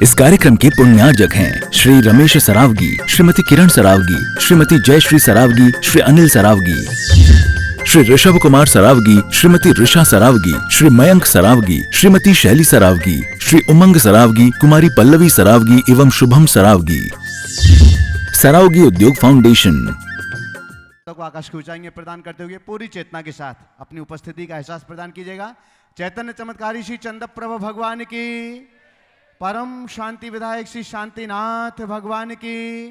इस कार्यक्रम के पुण्यार्जक हैं श्री रमेश सरावगी, श्रीमती किरण सरावगी, श्रीमती जयश्री सरावगी, श्री अनिल सरावगी, श्री ऋषभ कुमार सरावगी, श्रीमती ऋषा सरावगी, श्री मयंक सरावगी, श्रीमती शैली सरावगी, श्री उमंग सरावगी, कुमारी पल्लवी सरावगी एवं शुभम सरावगी। सरावगी उद्योग फाउंडेशन को आकाश की ऊंचाइयां प्रदान करते हुए पूरी चेतना के साथ अपनी उपस्थिति का एहसास प्रदान कीजिएगा। चैतन्य चमत्कारी श्री चंद्रप्रभ भगवान की, परम शांति विधायक श्री शांतिनाथ भगवान की,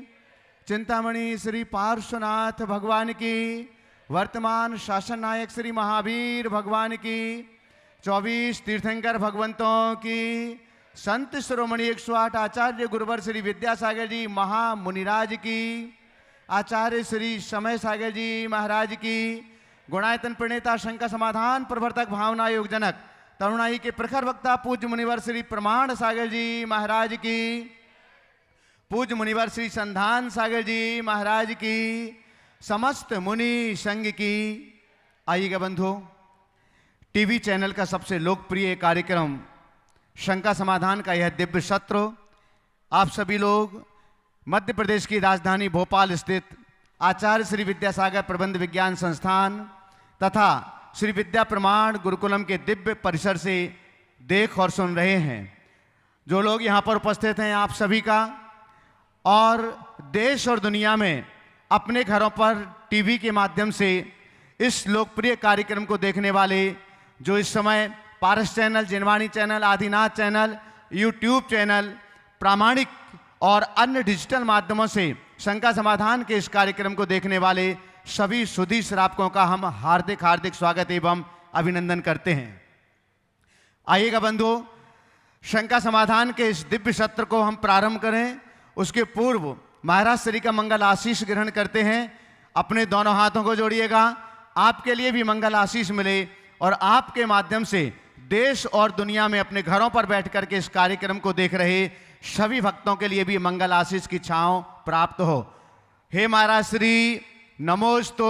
चिंतामणि श्री पार्श्वनाथ भगवान की, वर्तमान शासन नायक श्री महावीर भगवान की, 24 तीर्थंकर भगवंतों की, संत शिरोमणि 108 आचार्य गुरुवर श्री विद्यासागर जी महामुनिराज की, आचार्य श्री समय सागर जी महाराज की, गुणायतन प्रणेता शंका समाधान प्रवर्तक भावना योग जनक तरुणाई के प्रखर वक्ता पूज्य मुनिवर श्री प्रमाण सागर जी महाराज की, पूज्य मुनिवर श्री संधान सागर जी महाराज की, समस्त मुनि संघ की। आइएगा बंधु, टीवी चैनल का सबसे लोकप्रिय कार्यक्रम शंका समाधान का यह दिव्य सत्र आप सभी लोग मध्य प्रदेश की राजधानी भोपाल स्थित आचार्य श्री विद्यासागर प्रबंध विज्ञान संस्थान तथा श्री विद्या प्रमाण गुरुकुलम के दिव्य परिसर से देख और सुन रहे हैं। जो लोग यहाँ पर उपस्थित हैं आप सभी का, और देश और दुनिया में अपने घरों पर टीवी के माध्यम से इस लोकप्रिय कार्यक्रम को देखने वाले जो इस समय Paras channel, Jinvani channel, Adinath channel, YouTube channel, प्रामाणिक और अन्य डिजिटल माध्यमों से शंका समाधान के इस कार्यक्रम को देखने वाले सभी सुधी श्रावकों का हम हार्दिक हार्दिक स्वागत एवं अभिनंदन करते हैं। आइएगा बंधु, शंका समाधान के इस दिव्य सत्र को हम प्रारंभ करें उसके पूर्व महाराज श्री का मंगल आशीष ग्रहण करते हैं। अपने दोनों हाथों को जोड़िएगा, आपके लिए भी मंगल आशीष मिले और आपके माध्यम से देश और दुनिया में अपने घरों पर बैठ करके इस कार्यक्रम को देख रहे सभी भक्तों के लिए भी मंगल आशीष की छांव प्राप्त हो। हे महाराज श्री, नमोस्तु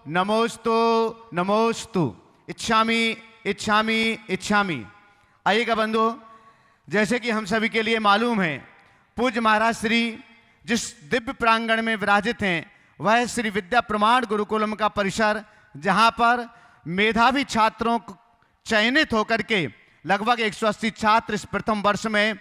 नमोस्तु नमोस्तु, इच्छामि इच्छामि इच्छामि। आइएगा बंधु, जैसे कि हम सभी के लिए मालूम है, पूज्य महाराज श्री जिस दिव्य प्रांगण में विराजित हैं वह श्री विद्या प्रमाण गुरुकुलम का परिसर, जहां पर मेधावी छात्रों चयनित होकर के लगभग 180 छात्र इस प्रथम वर्ष में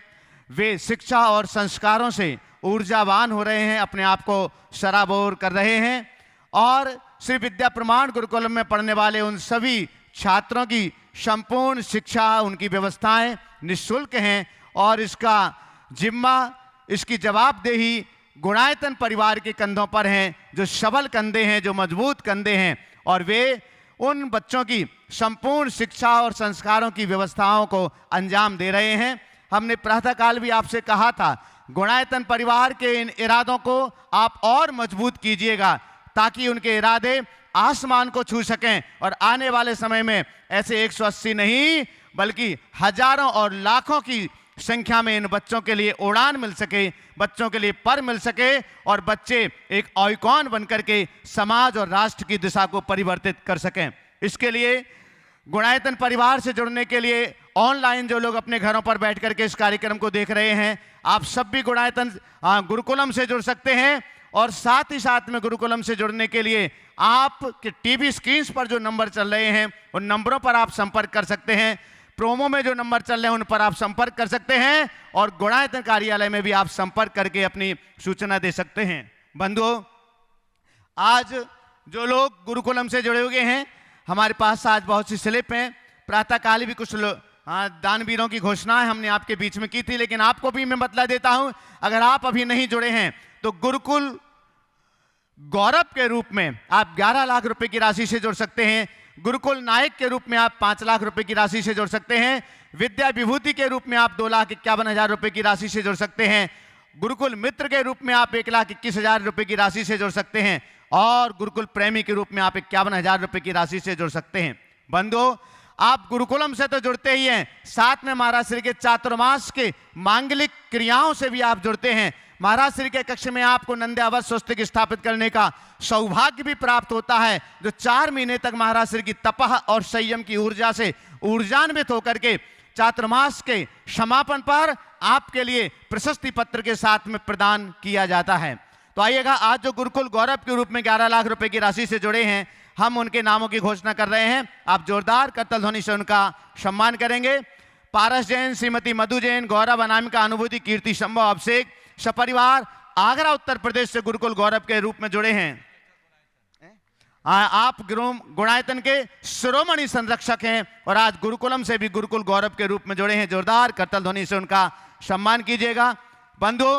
वे शिक्षा और संस्कारों से ऊर्जावान हो रहे हैं, अपने आप को सराबोर कर रहे हैं। और श्री विद्या प्रमाण गुरुकुलम में पढ़ने वाले उन सभी छात्रों की संपूर्ण शिक्षा, उनकी व्यवस्थाएं निःशुल्क हैं और इसका जिम्मा, इसकी जवाबदेही गुणायतन परिवार के कंधों पर हैं, जो सबल कंधे हैं, जो मजबूत कंधे हैं, और वे उन बच्चों की संपूर्ण शिक्षा और संस्कारों की व्यवस्थाओं को अंजाम दे रहे हैं। हमने प्रातःकाल भी आपसे कहा था, गुणायतन परिवार के इन इरादों को आप और मजबूत कीजिएगा ताकि उनके इरादे आसमान को छू सकें और आने वाले समय में ऐसे 180 नहीं बल्कि हजारों और लाखों की संख्या में इन बच्चों के लिए उड़ान मिल सके, बच्चों के लिए पर मिल सके और बच्चे एक आइकॉन बनकर के समाज और राष्ट्र की दिशा को परिवर्तित कर सकें। इसके लिए गुणायतन परिवार से जुड़ने के लिए ऑनलाइन जो लोग अपने घरों पर बैठ करके इस कार्यक्रम को देख रहे हैं, आप सब भी गुणायतन गुरुकुलम से जुड़ सकते हैं। और साथ ही साथ में गुरुकुलम से जुड़ने के लिए आपके टीवी स्क्रीन पर जो नंबर चल रहे हैं उन नंबरों पर आप संपर्क कर सकते हैं। प्रोमो में जो नंबर चल रहे हैं उन पर आप संपर्क कर सकते हैं और गुणायतन कार्यालय में भी आप संपर्क करके अपनी सूचना दे सकते हैं। बंधुओं, आज जो लोग गुरुकुलम से जुड़े हुए हैं, हमारे पास आज बहुत सी स्लिप हैं। प्रातःकाल भी कुछ दानवीरों की घोषणाएं हमने आपके बीच में की थी, लेकिन आपको भी मैं बतला देता हूं, अगर आप अभी नहीं जुड़े हैं तो गुरुकुल गौरव के रूप में आप 11 लाख रुपए की राशि से जुड़ सकते हैं। गुरुकुल नायक के रूप में आप 5 लाख रुपए की राशि से जुड़ सकते हैं। विद्या विभूति के रूप में आप 2,51,000 रुपए की राशि से जुड़ सकते हैं। गुरुकुल मित्र के रूप में आप 1,21,000 रुपए की राशि से जुड़ सकते हैं और गुरुकुल प्रेमी के रूप में आप 51,000 रुपए की राशि से जुड़ सकते हैं। बंधुओं, आप गुरुकुलम से तो जुड़ते ही हैं, साथ में महाराज श्री के चातुर्मास के मांगलिक क्रियाओं से भी आप जुड़ते हैं। महाराज श्री के कक्ष में आपको नंद्यावत स्वस्तिक स्थापित करने का सौभाग्य भी प्राप्त होता है, जो 4 महीने तक महाराज श्री की तपह और संयम की ऊर्जा से ऊर्जान्वित होकर के चातुर्मास के समापन पर आपके लिए प्रशस्ति पत्र के साथ में प्रदान किया जाता है। तो आइएगा, आज जो गुरुकुल गौरव के रूप में 11 लाख रुपए की राशि से जुड़े हैं, हम उनके नामों की घोषणा कर रहे हैं। आप जोरदार करतल ध्वनि से उनका सम्मान करेंगे। पारस जैन, श्रीमती मधु जैन, गौरव अनामिका अनुभूति, कीर्ति संभव अभिषेक, सपरिवार आगरा उत्तर प्रदेश से गुरुकुल गौरव के रूप में जुड़े हैं। आप गुणायतन के शिरोमणि संरक्षक हैं और आज गुरुकुलम से भी गुरुकुल गौरव के रूप में जुड़े हैं। जोरदार करतल ध्वनि से उनका सम्मान कीजिएगा। बंधु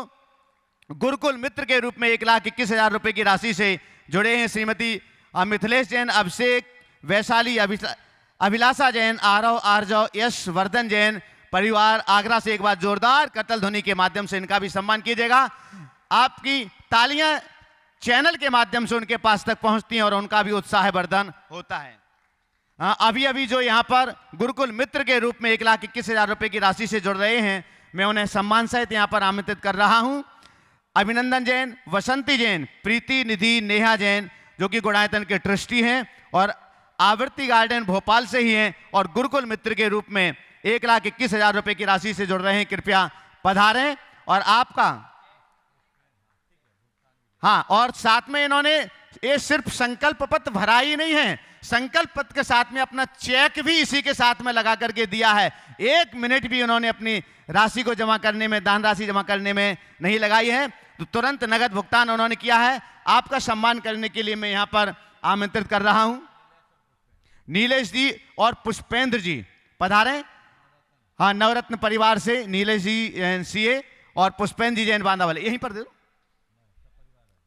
गुरुकुल मित्र के रूप में 1,21,000 रुपए की राशि से जुड़े हैं श्रीमती मिथिलेश जैन, अभिषेक, वैशाली, अभिलाषा जैन, आरव, आर्जव, यश वर्धन जैन परिवार आगरा से। एक बार जोरदार करतल ध्वनि के माध्यम से इनका भी सम्मान कीजिएगा। आपकी तालियां चैनल के माध्यम से उनके पास तक पहुंचती हैं और उनका भी उत्साहवर्धन होता है। अभी अभी जो यहाँ पर गुरुकुल मित्र के रूप में 1,21,000 रुपए की राशि से जुड़ रहे हैं, मैं उन्हें सम्मान सहित यहाँ पर आमंत्रित कर रहा हूं। अभिनंदन जैन, वसंती जैन, प्रीति निधि, नेहा जैन जो कि गुणायतन के ट्रस्टी हैं और आवृत्ति गार्डन भोपाल से ही हैं और गुरुकुल मित्र के रूप में 1,21,000 रुपए की राशि से जुड़ रहे हैं। कृपया पधारें। और आपका और साथ में इन्होंने ये सिर्फ संकल्प पत्र भरा ही नहीं है, संकल्प पत्र के साथ में अपना चेक भी इसी के साथ में लगा करके दिया है। 1 मिनट भी उन्होंने अपनी राशि को जमा करने में, दान राशि जमा करने में नहीं लगाई है, तो तुरंत नगद भुगतान उन्होंने किया है। आपका सम्मान करने के लिए मैं यहां पर आमंत्रित कर रहा हूं। नीलेश जी और पुष्पेंद्र जी पधारें। नवरत्न परिवार से नीलेश जी सीए और पुष्पेंद्र जी जैन बांधा वाले, यहीं पर दे दो।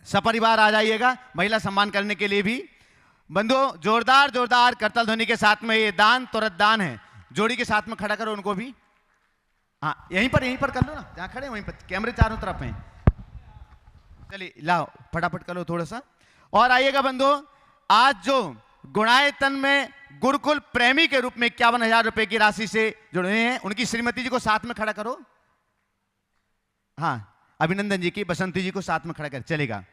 सपरिवार आ जाइएगा महिला सम्मान करने के लिए भी। बंधु जोरदार जोरदार करतल ध्वनि के साथ में ये दान तुरंत दान है। जोड़ी के साथ में खड़ा करो उनको भी। यहीं पर कर लो ना, जहां खड़े वहीं पर, कैमरे चारों तरफ हैं। चलिए लाओ फटाफट कर लो थोड़ा सा। और आइएगा बंधु, आज जो गुणायतन में गुरुकुल प्रेमी के रूप में 51,000 रुपए की राशि से जुड़े हैं, उनकी श्रीमती जी को साथ में खड़ा करो। अभिनंदन जी की बसंती जी को साथ में खड़ा कर चलेगा।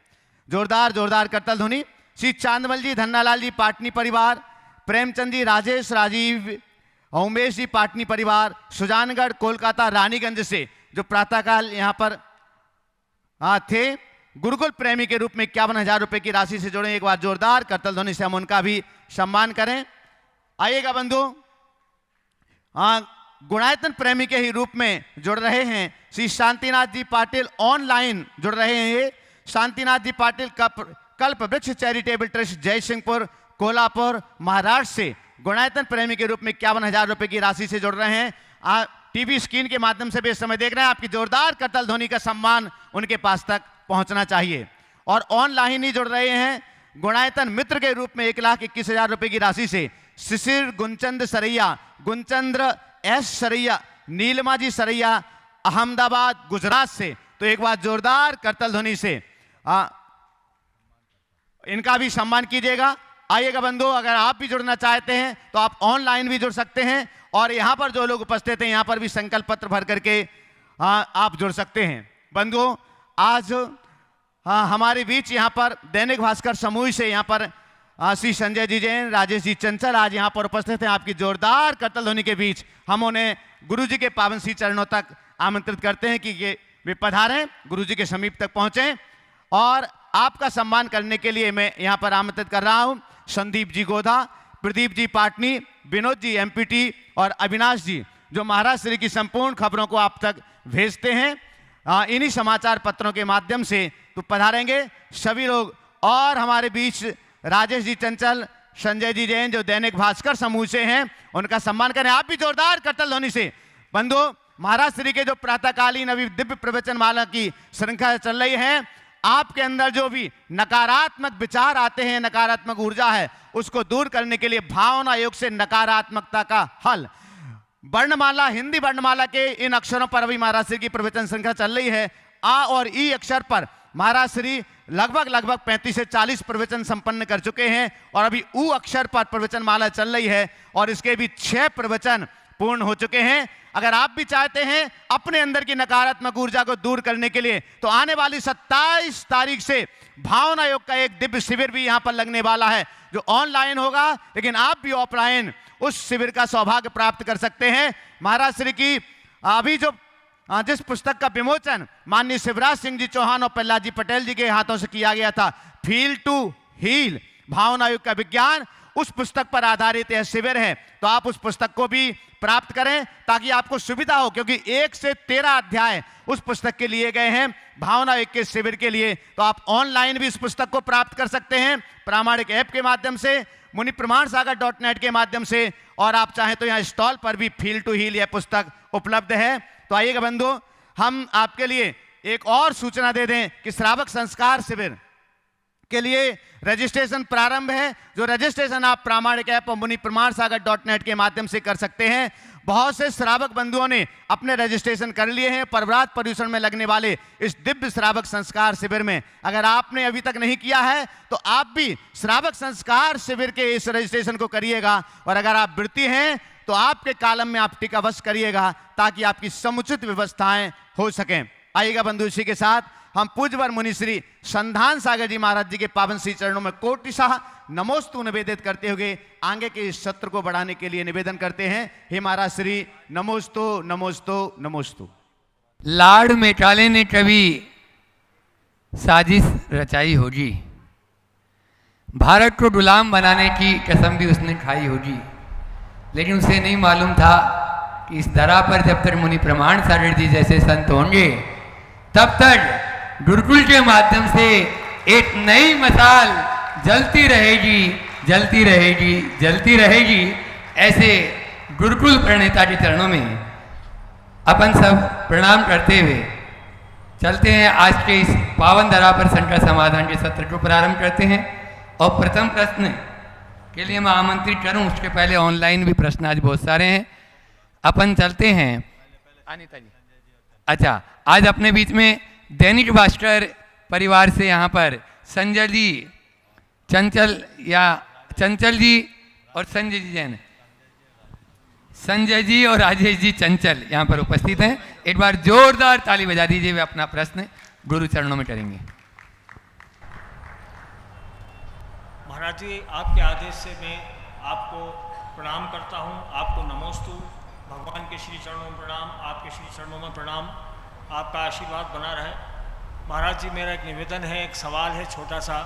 जोरदार जोरदार करतल ध्वनि। श्री चांदमल जी, धन्नालाल जी पाटनी परिवार, प्रेमचंद जी, राजेश, राजीव, उमेश जी पाटनी परिवार, सुजानगढ़ कोलकाता रानीगंज से जो प्रातःकाल यहां पर थे, गुरुकुल प्रेमी के रूप में 51,000 रुपए की राशि से जुड़े। एक बार जोरदार करतल ध्वनि से हम उनका भी सम्मान करें। आइएगा बंधु, गुणायतन प्रेमी के ही रूप में जुड़ रहे हैं श्री शांतिनाथ जी पाटिल, ऑनलाइन जुड़ रहे हैं। शांतिनाथ जी पाटिल कल्प वृक्ष चैरिटेबल ट्रस्ट, जयसिंहपुर, कोल्हापुर, महाराष्ट्र से गुणायतन प्रेमी के रूप में 51,000 रुपए की राशि से जुड़ रहे हैं। टीवी स्क्रीन के माध्यम से भी इस समय देख रहे हैं। आपकी जोरदार करतल ध्वनि का सम्मान उनके पास तक पहुंचना चाहिए। और ऑनलाइन ही जुड़ रहे हैं गुणायतन मित्र के रूप में 1,21,000 रुपए की राशि से शिशिर गुनचंद सरैया, गुनचंद्र एस सरैया, नीलमा जी सरैया, अहमदाबाद गुजरात से। तो एक बार जोरदार करतल ध्वनि से इनका भी सम्मान कीजिएगा। आइएगा बंधु, अगर आप भी जुड़ना चाहते हैं तो आप ऑनलाइन भी जुड़ सकते हैं और यहां पर जो लोग उपस्थित हैं यहां पर भी संकल्प पत्र भर करके आप जुड़ सकते हैं। बंधु आज हमारे बीच यहां पर दैनिक भास्कर समूह से यहां पर श्री संजय जी जैन, राजेश जी चंचल आज यहां पर उपस्थित हैं। आपकी जोरदार करतल ध्वनि के बीच हम उन्हें गुरु जी के पावन श्री चरणों तक आमंत्रित करते हैं कि वे पधारें, गुरु जी के समीप तक पहुंचें। और आपका सम्मान करने के लिए मैं यहां पर आमंत्रित कर रहा हूं संदीप जी गोधा, प्रदीप जी पाटनी, विनोद जी एमपीटी और अविनाश जी जो महाराष्ट्र की संपूर्ण खबरों को आप तक भेजते हैं इन्हीं समाचार पत्रों के माध्यम से। तो पधारेंगे सभी लोग। और हमारे बीच राजेश जी चंचल, संजय जी जैन जो दैनिक भास्कर समूह से हैं, उनका सम्मान करें आप भी जोरदार करतल ध्वनि से। बंधु महाराष्ट्र के जो प्रातःकालीन अभी दिव्य प्रवचन माला की श्रृंखला चल रही है, आपके अंदर जो भी नकारात्मक विचार आते हैं, नकारात्मक ऊर्जा है, उसको दूर करने के लिए भावना योग से नकारात्मकता का हल, वर्णमाला, हिंदी वर्णमाला के इन अक्षरों पर अभी महाराष्ट्र की प्रवचन श्रृंखला चल रही है। आ और ई अक्षर पर महाराष्ट्री लगभग 35 से 40 प्रवचन संपन्न कर चुके हैं और अभी ऊ अक्षर पर प्रवचन माला चल रही है और इसके भी 6 प्रवचन पूर्ण हो चुके हैं। अगर आप भी चाहते हैं अपने अंदर की नकारात्मक ऊर्जा को दूर करने के लिए, तो आने वाली 27 तारीख से भावना योग का एक दिव्य शिविर भी यहां पर लगने वाला है, जो ऑनलाइन होगा, लेकिन आप भी ऑफलाइन उस शिविर का सौभाग्य प्राप्त कर सकते हैं। महाराज श्री की अभी जो जिस पुस्तक का विमोचन माननीय शिवराज सिंह जी चौहान और प्रहलाद जी पटेल जी के हाथों से किया गया था, फील टू हील, भावना युक्त का विज्ञान, उस पुस्तक पर आधारित यह शिविर है। तो आप उस पुस्तक को भी प्राप्त करें ताकि आपको सुविधा हो, क्योंकि 1 से 13 अध्याय उस पुस्तक के लिए गए हैं भावना युक्त के शिविर के लिए। तो आप ऑनलाइन भी इस पुस्तक को प्राप्त कर सकते हैं प्रामाणिक ऐप के माध्यम से, मुनि प्रमाण सागर .net के माध्यम से, और आप चाहें तो यहाँ स्टॉल पर भी फील टू हील यह पुस्तक उपलब्ध है। तो आइएगा बंधु, हम आपके लिए एक और सूचना दे दें कि श्रावक संस्कार शिविर के लिए रजिस्ट्रेशन प्रारंभ है। जो रजिस्ट्रेशन आप प्रामाणिक ऐप और मुनि प्रमाण सागर .net के माध्यम से कर सकते हैं। बहुत से श्रावक बंधुओं ने अपने रजिस्ट्रेशन कर लिए हैं परव्रात पर्यूषण में लगने वाले इस दिव्य श्रावक संस्कार शिविर में। अगर आपने अभी तक नहीं किया है तो आप भी श्रावक संस्कार शिविर के इस रजिस्ट्रेशन को करिएगा, और अगर आप वृत्ति हैं तो आपके कालम में आप टिक अवश्य करिएगा ताकि आपकी समुचित व्यवस्थाएं हो सकें। आइएगा बंधु, इसी के साथ हम पूज्यवर मुनि श्री संधान सागर जी महाराज जी के पावन श्री चरणों में कोटिशाह नमोस्तु निवेदित करते हुए आगे के इस सत्र को बढ़ाने के लिए निवेदन करते हैं। हे महाराज श्री नमोस्तु नमोस्तु नमोस्तु। लाड़ में काले ने कभी साजिश रचाई होगी, भारत को गुलाम बनाने की कसम भी उसने खाई होगी, लेकिन उसे नहीं मालूम था कि इस धरा पर जब तक मुनि प्रमाण सागर जी जैसे संत होंगे तब तक गुरुकुल के माध्यम से एक नई मिसाल जलती रहेगी, जलती रहेगी, जलती रहेगी। ऐसे गुरुकुल प्रणेता के चरणों में अपन सब प्रणाम करते हुए चलते हैं। आज के इस पावन धरा पर शंका समाधान के सत्र को प्रारंभ करते हैं, और प्रथम प्रश्न के लिए मैं आमंत्रित करूं, उसके पहले ऑनलाइन भी प्रश्न आज बहुत सारे हैं। अपन चलते हैं अनिता जी। अच्छा, आज अपने बीच में दैनिक भास्कर परिवार से यहाँ पर संजय जी चंचल जी और संजय जी जैन, संजय जी और राजेश जी चंचल यहाँ पर उपस्थित हैं। एक बार जोरदार ताली बजा दीजिए, वे अपना प्रश्न गुरु चरणों में करेंगे। महाराज जी, आपके आदेश से मैं आपको प्रणाम करता हूँ। आपको नमोस्तु, भगवान के श्री चरणों में प्रणाम, आपके श्री चरणों में प्रणाम, आपका आशीर्वाद बना रहे। महाराज जी, मेरा एक निवेदन है, एक सवाल है छोटा सा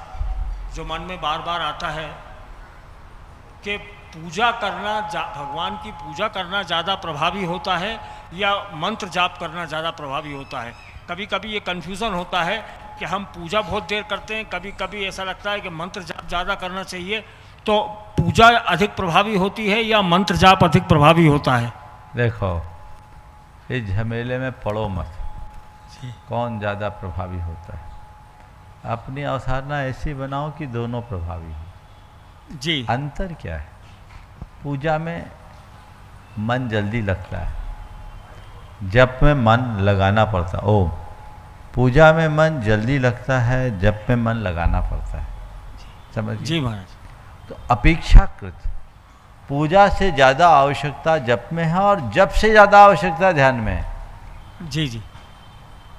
जो मन में बार बार आता है कि पूजा करना, भगवान की पूजा करना ज़्यादा प्रभावी होता है या मंत्र जाप करना ज़्यादा प्रभावी होता है? कभी कभी ये कन्फ्यूज़न होता है कि हम पूजा बहुत देर करते हैं, कभी कभी ऐसा लगता है कि मंत्र जाप ज़्यादा करना चाहिए। तो पूजा अधिक प्रभावी होती है या मंत्र जाप अधिक प्रभावी होता है? देखो, इस झमेले में पड़ो मत, कौन ज़्यादा प्रभावी होता है। अपनी अवधारणा ऐसी बनाओ कि दोनों प्रभावी हो जी। अंतर क्या है? पूजा में मन जल्दी लगता है, जप में मन लगाना पड़ता है। ओम, पूजा में मन जल्दी लगता है, जप में मन लगाना पड़ता है। समझ जी महाराज। तो अपेक्षाकृत पूजा से ज़्यादा आवश्यकता जप में है और जप से ज़्यादा आवश्यकता ध्यान में है। जी जी।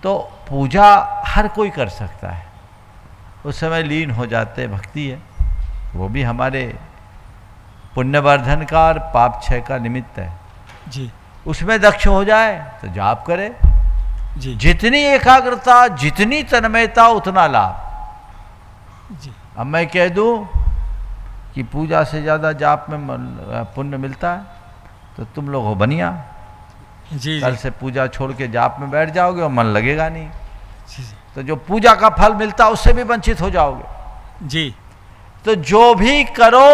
तो पूजा हर कोई कर सकता है, उस समय लीन हो जाते, भक्ति है, वो भी हमारे पुण्यवर्धन का और पाप क्षय का निमित्त है जी। उसमें दक्ष हो जाए तो जाप करे जी। जितनी एकाग्रता, जितनी तन्मयता, उतना लाभ जी। अब मैं कह दूं कि पूजा से ज़्यादा जाप में पुण्य मिलता है तो तुम लोग हो बनिया। जी कल जी। से पूजा छोड़ के जाप में बैठ जाओगे और मन लगेगा नहीं, जी जी। तो जो पूजा का फल मिलता है उससे भी वंचित हो जाओगे। जी। तो जो भी करो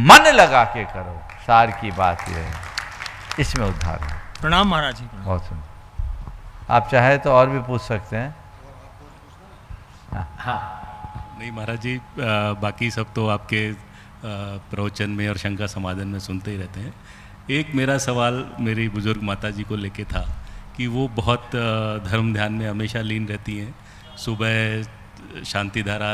मन लगा के करो, सार की बात यह है, इसमें उद्धार है। प्रणाम महाराज जी। प्रणाम। बहुत सुंदर। आप चाहे तो और भी पूछ सकते हैं। नहीं महाराज जी, बाकी सब तो आपके प्रवचन में और शंका समाधान में सुनते ही रहते हैं। एक मेरा सवाल मेरी बुजुर्ग माता जी को लेके था कि वो बहुत धर्म ध्यान में हमेशा लीन रहती हैं। सुबह शांति धारा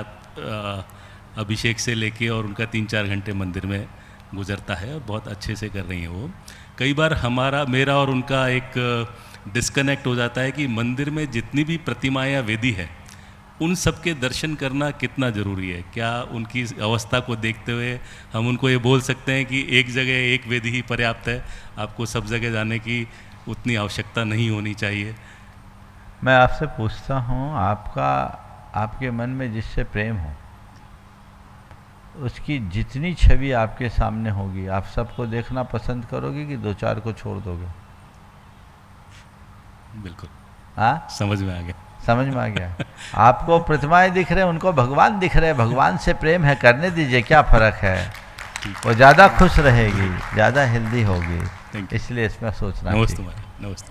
अभिषेक से लेके और उनका 3-4 घंटे मंदिर में गुजरता है और बहुत अच्छे से कर रही हैं वो। कई बार मेरा और उनका एक डिस्कनेक्ट हो जाता है कि मंदिर में जितनी भी प्रतिमाएं या वेदी है उन सब के दर्शन करना कितना ज़रूरी है? क्या उनकी अवस्था को देखते हुए हम उनको ये बोल सकते हैं कि एक जगह एक वेदी ही पर्याप्त है, आपको सब जगह जाने की उतनी आवश्यकता नहीं होनी चाहिए? मैं आपसे पूछता हूँ, आपके मन में जिससे प्रेम हो उसकी जितनी छवि आपके सामने होगी, आप सबको देखना पसंद करोगे कि दो चार को छोड़ दोगे? बिल्कुल। हाँ, समझ में आ गया। समझ में आ गया। आपको प्रतिमाएं दिख रहे हैं, उनको भगवान दिख रहे हैं, भगवान से प्रेम है, करने दीजिए, क्या फ़र्क है? वो ज़्यादा खुश रहेगी, ज़्यादा हेल्दी होगी, इसलिए इसमें सोचना चाहिए। नमस्ते नमस्ते।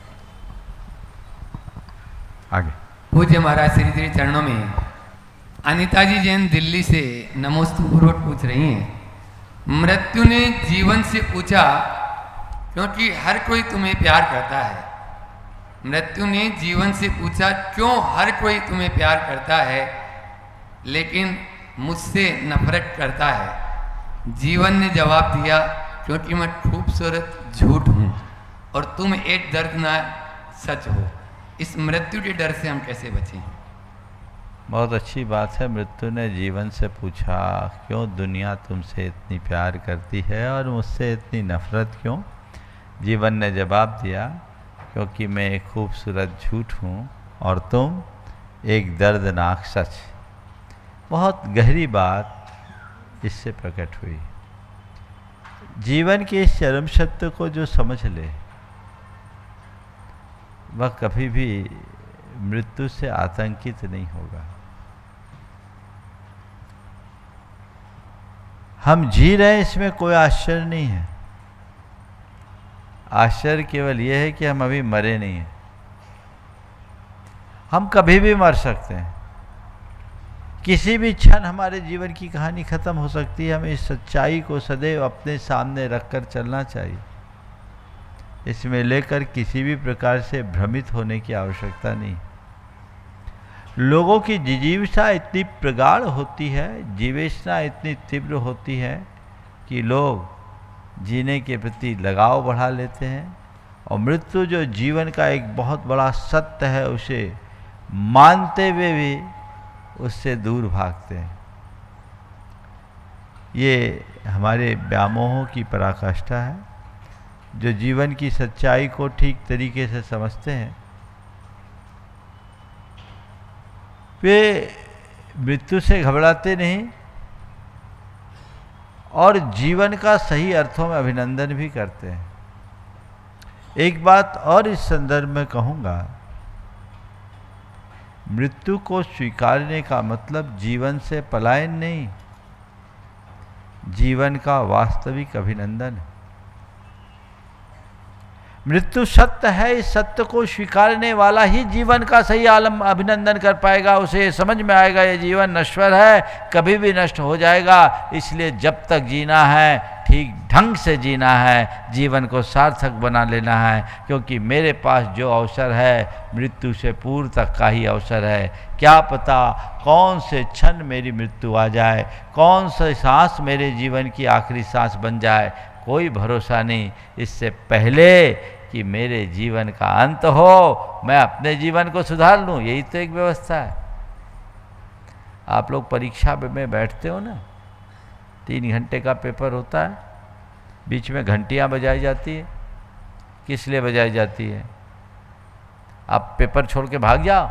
आगे पूज्य महाराज श्री श्री चरणों में अनिता जी जैन दिल्ली से नमोस्तु पूर्वक पूछ रही हैं, मृत्यु ने जीवन से पूछा क्योंकि हर कोई तुम्हें प्यार करता है। मृत्यु ने जीवन से पूछा क्यों हर कोई तुम्हें प्यार करता है लेकिन मुझसे नफरत करता है। जीवन ने जवाब दिया क्योंकि मैं खूबसूरत झूठ हूँ और तुम एक दर्दनाक सच हो। इस मृत्यु के डर से हम कैसे बचें? बहुत अच्छी बात है। मृत्यु ने जीवन से पूछा क्यों दुनिया तुमसे इतनी प्यार करती है और मुझसे इतनी नफरत क्यों? जीवन ने जवाब दिया क्योंकि मैं एक खूबसूरत झूठ हूँ और तुम एक दर्दनाक सच। बहुत गहरी बात इससे प्रकट हुई। जीवन के इस चरम सत्य को जो समझ ले वह कभी भी मृत्यु से आतंकित नहीं होगा। हम जी रहे हैं, इसमें कोई आश्चर्य नहीं है। आश्चर्य केवल यह है कि हम अभी मरे नहीं हैं। हम कभी भी मर सकते हैं, किसी भी क्षण हमारे जीवन की कहानी खत्म हो सकती है। हमें इस सच्चाई को सदैव अपने सामने रखकर चलना चाहिए। इसमें लेकर किसी भी प्रकार से भ्रमित होने की आवश्यकता नहीं। लोगों की जिजीविषा इतनी प्रगाढ़ होती है, जीवेशना इतनी तीव्र होती है कि लोग जीने के प्रति लगाव बढ़ा लेते हैं और मृत्यु जो जीवन का एक बहुत बड़ा सत्य है उसे मानते हुए भी उससे दूर भागते हैं। ये हमारे व्यामोहों की पराकाष्ठा है। जो जीवन की सच्चाई को ठीक तरीके से समझते हैं वे मृत्यु से घबराते नहीं और जीवन का सही अर्थों में अभिनंदन भी करते हैं। एक बात और इस संदर्भ में कहूँगा, मृत्यु को स्वीकारने का मतलब जीवन से पलायन नहीं, जीवन का वास्तविक अभिनंदन है। मृत्यु सत्य है, इस सत्य को स्वीकारने वाला ही जीवन का सही आलम अभिनंदन कर पाएगा। उसे समझ में आएगा ये जीवन नश्वर है, कभी भी नष्ट हो जाएगा, इसलिए जब तक जीना है ठीक ढंग से जीना है, जीवन को सार्थक बना लेना है। क्योंकि मेरे पास जो अवसर है मृत्यु से पूर्व तक का ही अवसर है। क्या पता कौन से क्षण मेरी मृत्यु आ जाए, कौन सी सांस मेरे जीवन की आखिरी सांस बन जाए, कोई भरोसा नहीं। इससे पहले कि मेरे जीवन का अंत हो मैं अपने जीवन को सुधार लूँ, यही तो एक व्यवस्था है। आप लोग परीक्षा में बैठते हो ना, 3 घंटे का पेपर होता है, बीच में घंटियाँ बजाई जाती है। किस लिए बजाई जाती है? आप पेपर छोड़ के भाग जाओ।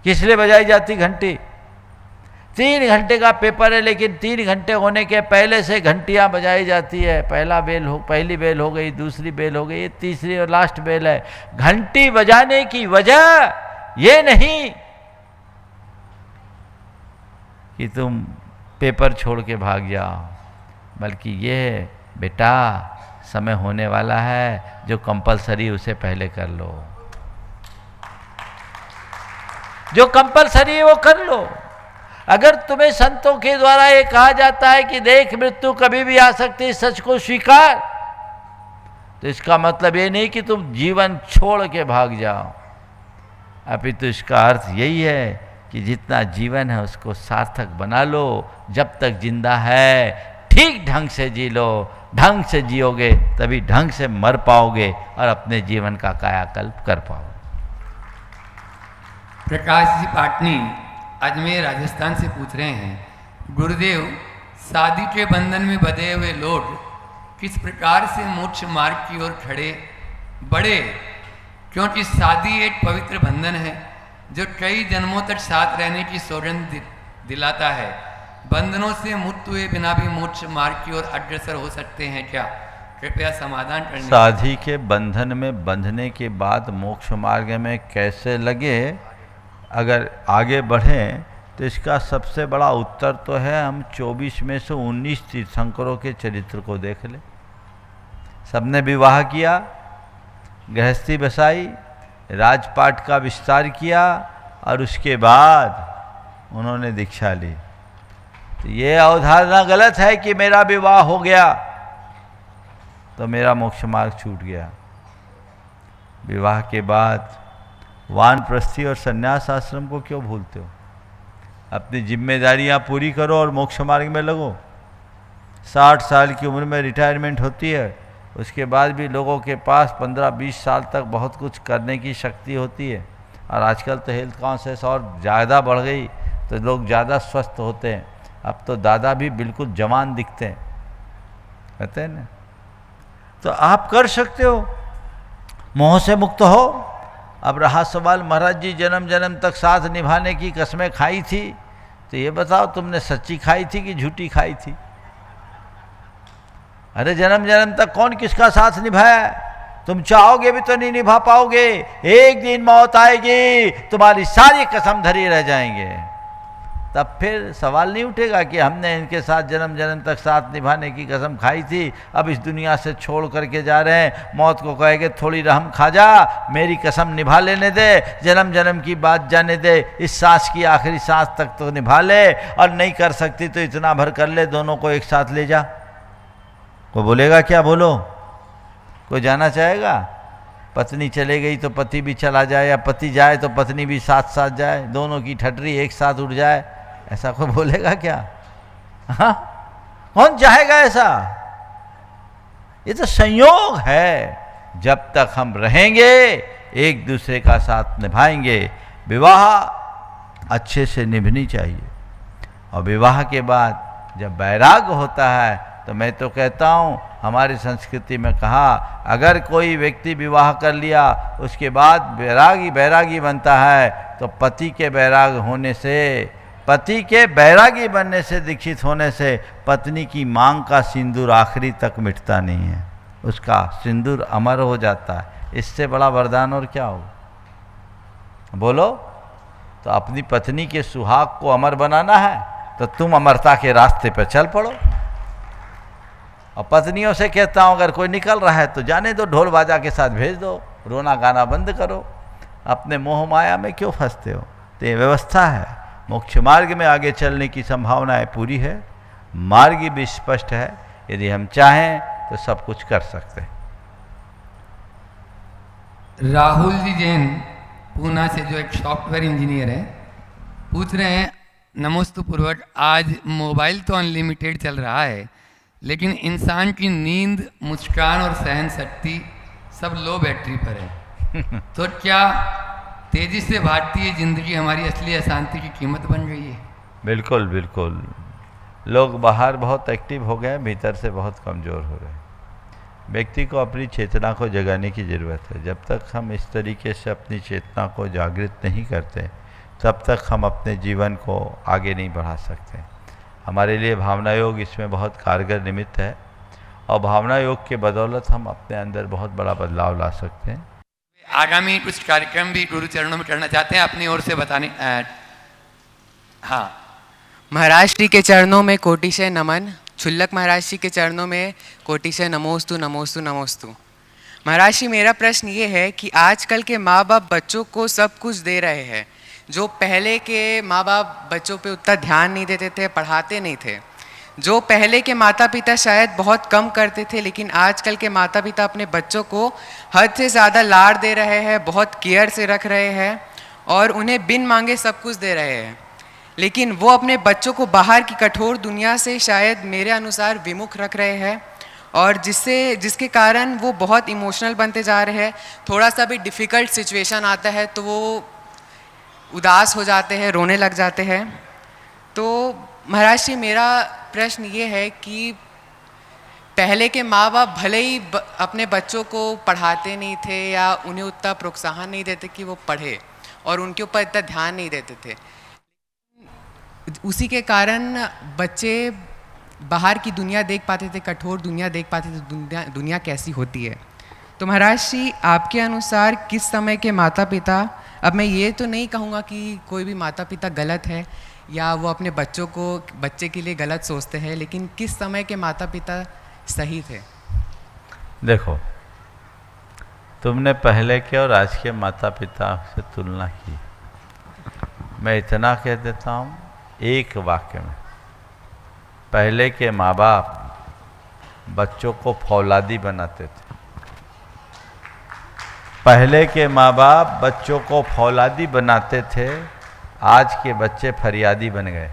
किस लिए बजाई जाती घंटी? 3 घंटे का पेपर है लेकिन 3 घंटे होने के पहले से घंटियाँ बजाई जाती है। पहली बेल हो गई, दूसरी बेल हो गई, ये तीसरी और लास्ट बेल है। घंटी बजाने की वजह ये नहीं कि तुम पेपर छोड़ के भाग जाओ, बल्कि ये बेटा समय होने वाला है, जो कंपलसरी उसे पहले कर लो। जो कंपलसरी है वो कर लो। अगर तुम्हें संतों के द्वारा ये कहा जाता है कि देख मृत्यु कभी भी आ सकती है, सच को स्वीकार, तो इसका मतलब ये नहीं कि तुम जीवन छोड़ के भाग जाओ। अपितु इसका अर्थ यही है कि जितना जीवन है उसको सार्थक बना लो। जब तक जिंदा है ठीक ढंग से जी लो। ढंग से जियोगे तभी ढंग से मर पाओगे और अपने जीवन का कायाकल्प कर पाओगे। प्रकाश जी पाटनी अजमेर राजस्थान से पूछ रहे हैं, गुरुदेव शादी के बंधन में बंधे हुए लोग किस प्रकार से मोक्ष मार्ग की ओर बढ़े, क्योंकि शादी एक पवित्र बंधन है जो कई जन्मों तक साथ रहने की सौगंध दिलाता है। बंधनों से मुक्त हुए बिना भी मोक्ष मार्ग की ओर अग्रसर हो सकते हैं क्या? कृपया समाधान करने। शादी के बंधन में बंधने के बाद मोक्ष मार्ग में कैसे लगे, अगर आगे बढ़ें तो इसका सबसे बड़ा उत्तर तो है हम 24 में से 19 तीर्थंकरों के चरित्र को देख लें। सबने विवाह किया, गृहस्थी बसाई, राजपाट का विस्तार किया और उसके बाद उन्होंने दीक्षा ली। तो ये अवधारणा गलत है कि मेरा विवाह हो गया तो मेरा मोक्ष मार्ग छूट गया। विवाह के बाद वानप्रस्थी और संन्यास आश्रम को क्यों भूलते हो? अपनी जिम्मेदारियां पूरी करो और मोक्ष मार्ग में लगो। 60 साल की उम्र में रिटायरमेंट होती है, उसके बाद भी लोगों के पास 15-20 साल तक बहुत कुछ करने की शक्ति होती है। और आजकल तो हेल्थ कॉन्शियस और ज़्यादा बढ़ गई तो लोग ज़्यादा स्वस्थ होते हैं। अब तो दादा भी बिल्कुल जवान दिखते हैं, कहते हैं ना। तो आप कर सकते हो, मोह से मुक्त हो। अब रहा सवाल, महाराज जी जन्म जन्म तक साथ निभाने की कसमें खाई थी, तो ये बताओ तुमने सच्ची खाई थी कि झूठी खाई थी? अरे जन्म जन्म तक कौन किसका साथ निभाया? तुम चाहोगे भी तो नहीं निभा पाओगे। एक दिन मौत आएगी, तुम्हारी सारी कसम धरी रह जाएंगे। तब फिर सवाल नहीं उठेगा कि हमने इनके साथ जन्म जन्म तक साथ निभाने की कसम खाई थी, अब इस दुनिया से छोड़ करके जा रहे हैं। मौत को कहेंगे थोड़ी रहम खा जा, मेरी कसम निभा लेने दे, जन्म जन्म की बात जाने दे, इस सांस की आखिरी सांस तक तो निभा ले, और नहीं कर सकती तो इतना भर कर ले, दोनों को एक साथ ले जा। कोई बोलेगा क्या? बोलो, कोई जाना चाहेगा? पत्नी चले गई तो पति भी चला जाए, या पति जाए तो पत्नी भी साथ साथ जाए, दोनों की ठटरी एक साथ उड़ जाए, ऐसा कोई बोलेगा क्या? हाँ, कौन चाहेगा ऐसा? ये तो संयोग है। जब तक हम रहेंगे एक दूसरे का साथ निभाएंगे। विवाह अच्छे से निभनी चाहिए, और विवाह के बाद जब वैराग्य होता है तो मैं तो कहता हूँ, हमारी संस्कृति में कहा, अगर कोई व्यक्ति विवाह कर लिया उसके बाद बैरागी बनता है, तो पति के बैरागी बनने से, दीक्षित होने से पत्नी की मांग का सिंदूर आखिरी तक मिटता नहीं है, उसका सिंदूर अमर हो जाता है। इससे बड़ा वरदान और क्या हो? बोलो। तो अपनी पत्नी के सुहाग को अमर बनाना है तो तुम अमरता के रास्ते पर चल पड़ो। और पत्नियों से कहता हूँ, अगर कोई निकल रहा है तो जाने दो, ढोल बाजा के साथ भेज दो, रोना गाना बंद करो। अपने मोह माया में क्यों फंसते हो? तो ये व्यवस्था है। मोक्ष मार्ग में आगे चलने की संभावनाएं पूरी है, मार्ग भी स्पष्ट है। यदि हम चाहें तो सब कुछ कर सकते हैं। राहुल जी जैन पूना से, जो एक सॉफ्टवेयर इंजीनियर है, पूछ रहे हैं, नमोस्तु पूर्वक, आज मोबाइल तो अनलिमिटेड चल रहा है, लेकिन इंसान की नींद, मुस्कान और सहन शक्ति सब लो बैटरी पर है। तो क्या तेजी से भागती है जिंदगी हमारी असली अशांति की कीमत बन गई है? बिल्कुल बिल्कुल। लोग बाहर बहुत एक्टिव हो गए, भीतर से बहुत कमज़ोर हो रहे हैं। व्यक्ति को अपनी चेतना को जगाने की ज़रूरत है। जब तक हम इस तरीके से अपनी चेतना को जागृत नहीं करते, तब तक हम अपने जीवन को आगे नहीं बढ़ा सकते। हमारे लिए भावना योग इसमें बहुत कारगर निमित्त है, और भावना योग के बदौलत हम अपने अंदर बहुत बड़ा बदलाव ला सकते हैं। आगामी कुछ कार्यक्रम भी गुरु चरणों में करना चाहते हैं, अपनी ओर से बताने। हाँ, महाराज श्री के चरणों में कोटि से नमन। छुल्लक महाराज जी के चरणों में कोटि से नमोस्तु नमोस्तु नमोस्तु। महाराज जी, मेरा प्रश्न ये है कि आजकल के माँ बाप बच्चों को सब कुछ दे रहे हैं। जो पहले के माँ बाप बच्चों पे उतना ध्यान नहीं देते थे, पढ़ाते नहीं थे। जो पहले के माता पिता शायद बहुत कम करते थे, लेकिन आजकल के माता पिता अपने बच्चों को हद से ज़्यादा लाड दे रहे हैं, बहुत केयर से रख रहे हैं, और उन्हें बिन मांगे सब कुछ दे रहे हैं। लेकिन वो अपने बच्चों को बाहर की कठोर दुनिया से शायद मेरे अनुसार विमुख रख रहे हैं, और जिसके कारण वो बहुत इमोशनल बनते जा रहे हैं। थोड़ा सा भी डिफ़िकल्ट सिचुएशन आता है तो वो उदास हो जाते हैं, रोने लग जाते हैं। तो महाराज जी, मेरा प्रश्न ये है कि पहले के माँ बाप भले ही अपने बच्चों को पढ़ाते नहीं थे या उन्हें उतना प्रोत्साहन नहीं देते कि वो पढ़े और उनके ऊपर इतना ध्यान नहीं देते थे, उसी के कारण बच्चे बाहर की दुनिया देख पाते थे, कठोर दुनिया देख पाते थे, दुनिया कैसी होती है। तो महाराज जी, आपके अनुसार किस समय के माता पिता, अब मैं ये तो नहीं कहूँगा कि कोई भी माता पिता गलत है या वो अपने बच्चे के लिए गलत सोचते हैं, लेकिन किस समय के माता पिता सही थे? देखो, तुमने पहले के और आज के माता पिता से तुलना की। मैं इतना कह देता हूँ एक वाक्य में, पहले के माँ बाप बच्चों को फौलादी बनाते थे। पहले के माँ बाप बच्चों को फौलादी बनाते थे, आज के बच्चे फरियादी बन गए।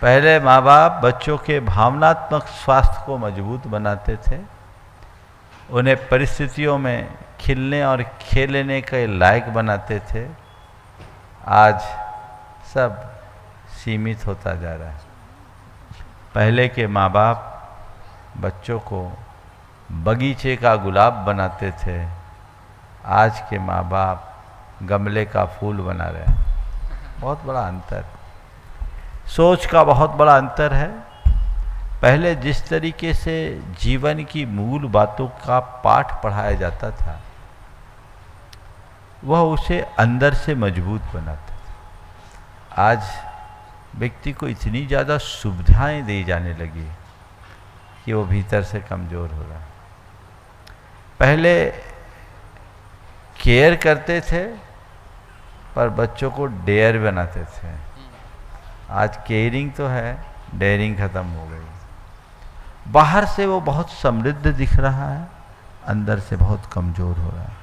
पहले माँ बाप बच्चों के भावनात्मक स्वास्थ्य को मजबूत बनाते थे, उन्हें परिस्थितियों में खिलने और खेलने के लायक बनाते थे। आज सब सीमित होता जा रहा है। पहले के माँ बाप बच्चों को बगीचे का गुलाब बनाते थे, आज के माँ बाप गमले का फूल बना रहे हैं। बहुत बड़ा अंतर, सोच का बहुत बड़ा अंतर है। पहले जिस तरीके से जीवन की मूल बातों का पाठ पढ़ाया जाता था, वह उसे अंदर से मजबूत बनाता था। आज व्यक्ति को इतनी ज़्यादा सुविधाएं दी जाने लगी कि वो भीतर से कमज़ोर हो रहा है। पहले केयर करते थे पर बच्चों को डेयर बनाते थे। आज केयरिंग तो है, डेयरिंग ख़त्म हो गई। बाहर से वो बहुत समृद्ध दिख रहा है, अंदर से बहुत कमज़ोर हो रहा है।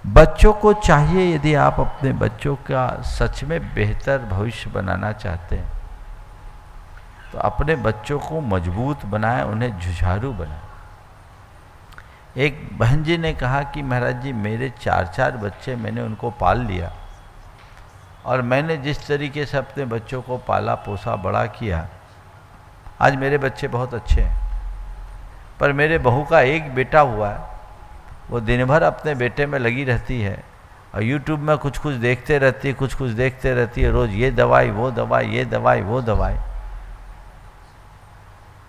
बच्चों को चाहिए, यदि आप अपने बच्चों का सच में बेहतर भविष्य बनाना चाहते हैं तो अपने बच्चों को मजबूत बनाएं, उन्हें जुझारू बनाएं। एक बहन जी ने कहा कि महाराज जी, मेरे 4 बच्चे, मैंने उनको पाल लिया और मैंने जिस तरीके से अपने बच्चों को पाला पोसा बड़ा किया, आज मेरे बच्चे बहुत अच्छे हैं। पर मेरे बहू का एक बेटा हुआ है, वो दिन भर अपने बेटे में लगी रहती है और YouTube में कुछ देखते रहती है, कुछ देखते रहती है, रोज़ ये दवाई वो दवाई, ये दवाई वो दवाई।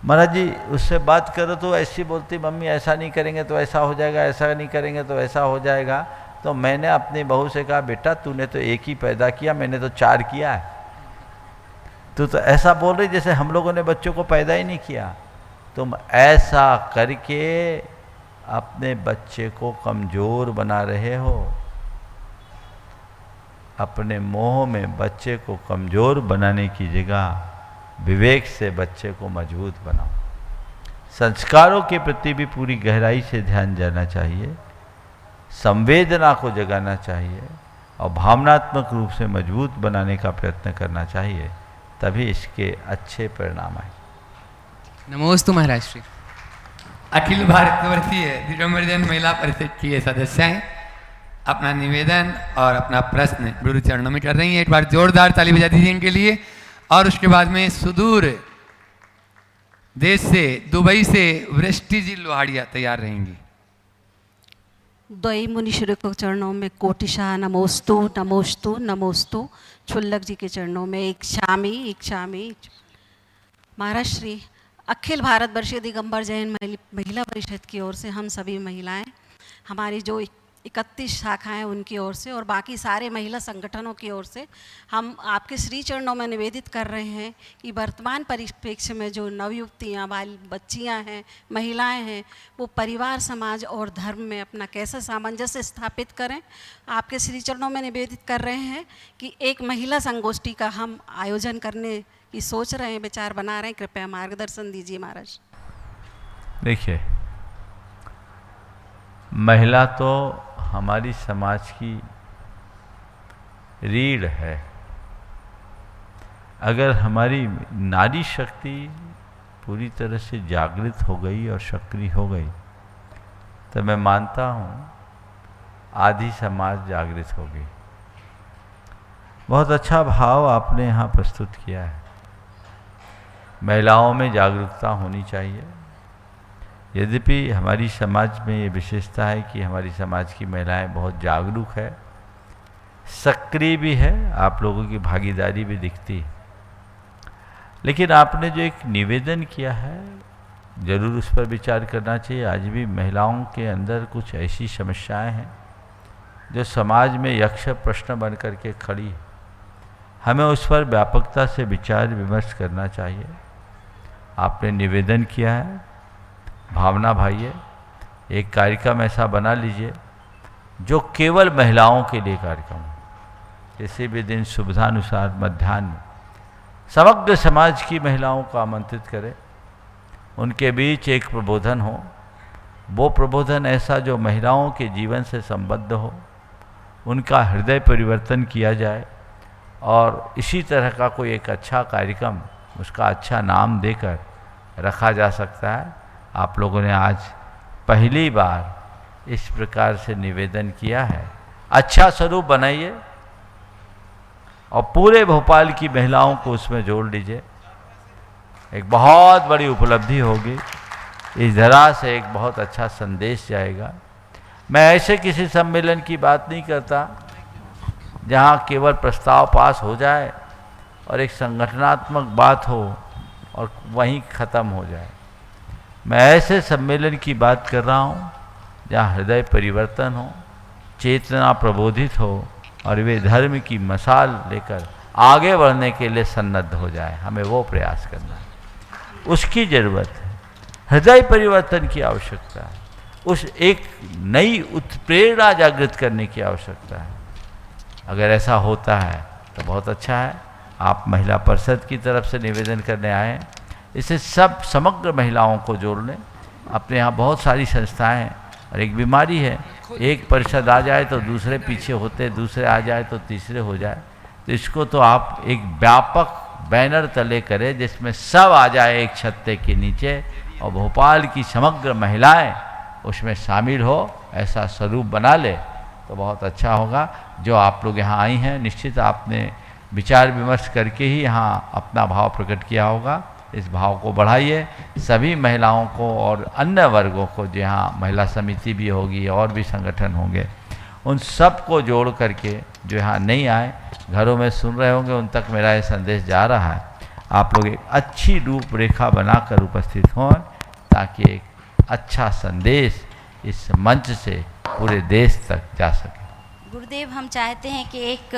महाराज जी, उससे बात करो तो ऐसी बोलती, मम्मी ऐसा नहीं करेंगे तो ऐसा हो जाएगा, ऐसा नहीं करेंगे तो ऐसा हो जाएगा। तो मैंने अपनी बहू से कहा, बेटा तूने तो एक ही पैदा किया, मैंने तो 4 किया है। तू तो ऐसा बोल रही जैसे हम लोगों ने बच्चों को पैदा ही नहीं किया। तुम ऐसा करके अपने बच्चे को कमज़ोर बना रहे हो। अपने मोह में बच्चे को कमज़ोर बनाने की जगह विवेक से बच्चे को मजबूत बनाओ। संस्कारों के प्रति भी पूरी गहराई से ध्यान जाना चाहिए, संवेदना को जगाना चाहिए और भावनात्मक रूप से मजबूत बनाने का प्रयत्न करना चाहिए, तभी इसके अच्छे परिणाम आए। नमोस्तु महाराज श्री। अखिल भारतवर्षीय दिगंबरजन महिला परिषद की ये सदस्य हैं, अपना निवेदन और अपना प्रश्न गुरु चरणों में कर रही हैं। एक बार जोरदार ताली बजा दीजिए इनके लिए। और उसके बाद में सुदूर देश से, दुबई से वृष्टि जी लोहाड़िया तैयार रहेंगी। द्वयी मुनीश्वरों के चरणों में कोटिशाह नमोस्तु नमोस्तु नमोस्तु। छुल्लक जी के चरणों में एक शामी महाराज श्री। अखिल भारत वर्षीय दिगंबर जैन महिला परिषद की ओर से हम सभी महिलाएं, हमारी जो 31 शाखाएं उनकी ओर से और बाकी सारे महिला संगठनों की ओर से हम आपके श्री चरणों में निवेदित कर रहे हैं कि वर्तमान परिप्रेक्ष्य में जो नवयुवतियाँ, बच्चियाँ हैं, महिलाएं हैं, वो परिवार, समाज और धर्म में अपना कैसे सामंजस्य स्थापित करें। आपके श्री चरणों में निवेदित कर रहे हैं कि एक महिला संगोष्ठी का हम आयोजन करने की सोच रहे हैं, विचार बना रहे हैं। कृपया मार्गदर्शन दीजिए महाराज। देखिए, महिला तो हमारी समाज की रीढ़ है। अगर हमारी नारी शक्ति पूरी तरह से जागृत हो गई और सक्रिय हो गई तो मैं मानता हूँ आधी समाज जागृत होगी। बहुत अच्छा भाव आपने यहाँ प्रस्तुत किया है। महिलाओं में जागरूकता होनी चाहिए। यद्यपि हमारी समाज में ये विशेषता है कि हमारी समाज की महिलाएं बहुत जागरूक है, सक्रिय भी है, आप लोगों की भागीदारी भी दिखती है। लेकिन आपने जो एक निवेदन किया है, ज़रूर उस पर विचार करना चाहिए। आज भी महिलाओं के अंदर कुछ ऐसी समस्याएं हैं जो समाज में यक्ष प्रश्न बन करके खड़ी है। हमें उस पर व्यापकता से विचार विमर्श करना चाहिए। आपने निवेदन किया है, भावना भाइये, एक कार्यक्रम ऐसा बना लीजिए जो केवल महिलाओं के लिए कार्यक्रम हो। किसी भी दिन सुविधानुसार मध्याह्न में समग्र समाज की महिलाओं को आमंत्रित करें, उनके बीच एक प्रबोधन हो। वो प्रबोधन ऐसा जो महिलाओं के जीवन से संबद्ध हो, उनका हृदय परिवर्तन किया जाए, और इसी तरह का कोई एक अच्छा कार्यक्रम, उसका अच्छा नाम देकर रखा जा सकता है। आप लोगों ने आज पहली बार इस प्रकार से निवेदन किया है। अच्छा स्वरूप बनाइए और पूरे भोपाल की महिलाओं को उसमें जोड़ लीजिए। एक बहुत बड़ी उपलब्धि होगी। इस धरा से एक बहुत अच्छा संदेश जाएगा। मैं ऐसे किसी सम्मेलन की बात नहीं करता जहां केवल प्रस्ताव पास हो जाए और एक संगठनात्मक बात हो और वहीं ख़त्म हो जाए। मैं ऐसे सम्मेलन की बात कर रहा हूँ जहाँ हृदय परिवर्तन हो, चेतना प्रबोधित हो और वे धर्म की मशाल लेकर आगे बढ़ने के लिए सन्नद्ध हो जाए। हमें वो प्रयास करना है, उसकी ज़रूरत है। हृदय परिवर्तन की आवश्यकता है, उस एक नई उत्प्रेरणा जागृत करने की आवश्यकता है। अगर ऐसा होता है तो बहुत अच्छा है। आप महिला परिषद की तरफ से निवेदन करने आए, इसे सब समग्र महिलाओं को जोड़ लें। अपने यहाँ बहुत सारी संस्थाएं हैं और एक बीमारी है, एक परिषद आ जाए तो दूसरे पीछे होते, दूसरे आ जाए तो तीसरे हो जाए। तो इसको तो आप एक व्यापक बैनर तले करें जिसमें सब आ जाए एक छत्ते के नीचे, और भोपाल की समग्र महिलाएं उसमें शामिल हो, ऐसा स्वरूप बना ले तो बहुत अच्छा होगा। जो आप लोग यहाँ आई हैं, निश्चित आपने विचार विमर्श करके ही यहाँ अपना भाव प्रकट किया होगा। इस भाव को बढ़ाइए। सभी महिलाओं को और अन्य वर्गों को, जहाँ महिला समिति भी होगी और भी संगठन होंगे, उन सब को जोड़ करके जो यहाँ नहीं आए, घरों में सुन रहे होंगे, उन तक मेरा ये संदेश जा रहा है। आप लोग एक अच्छी रूपरेखा बनाकर उपस्थित हों ताकि एक अच्छा संदेश इस मंच से पूरे देश तक जा सके। गुरुदेव, हम चाहते हैं कि एक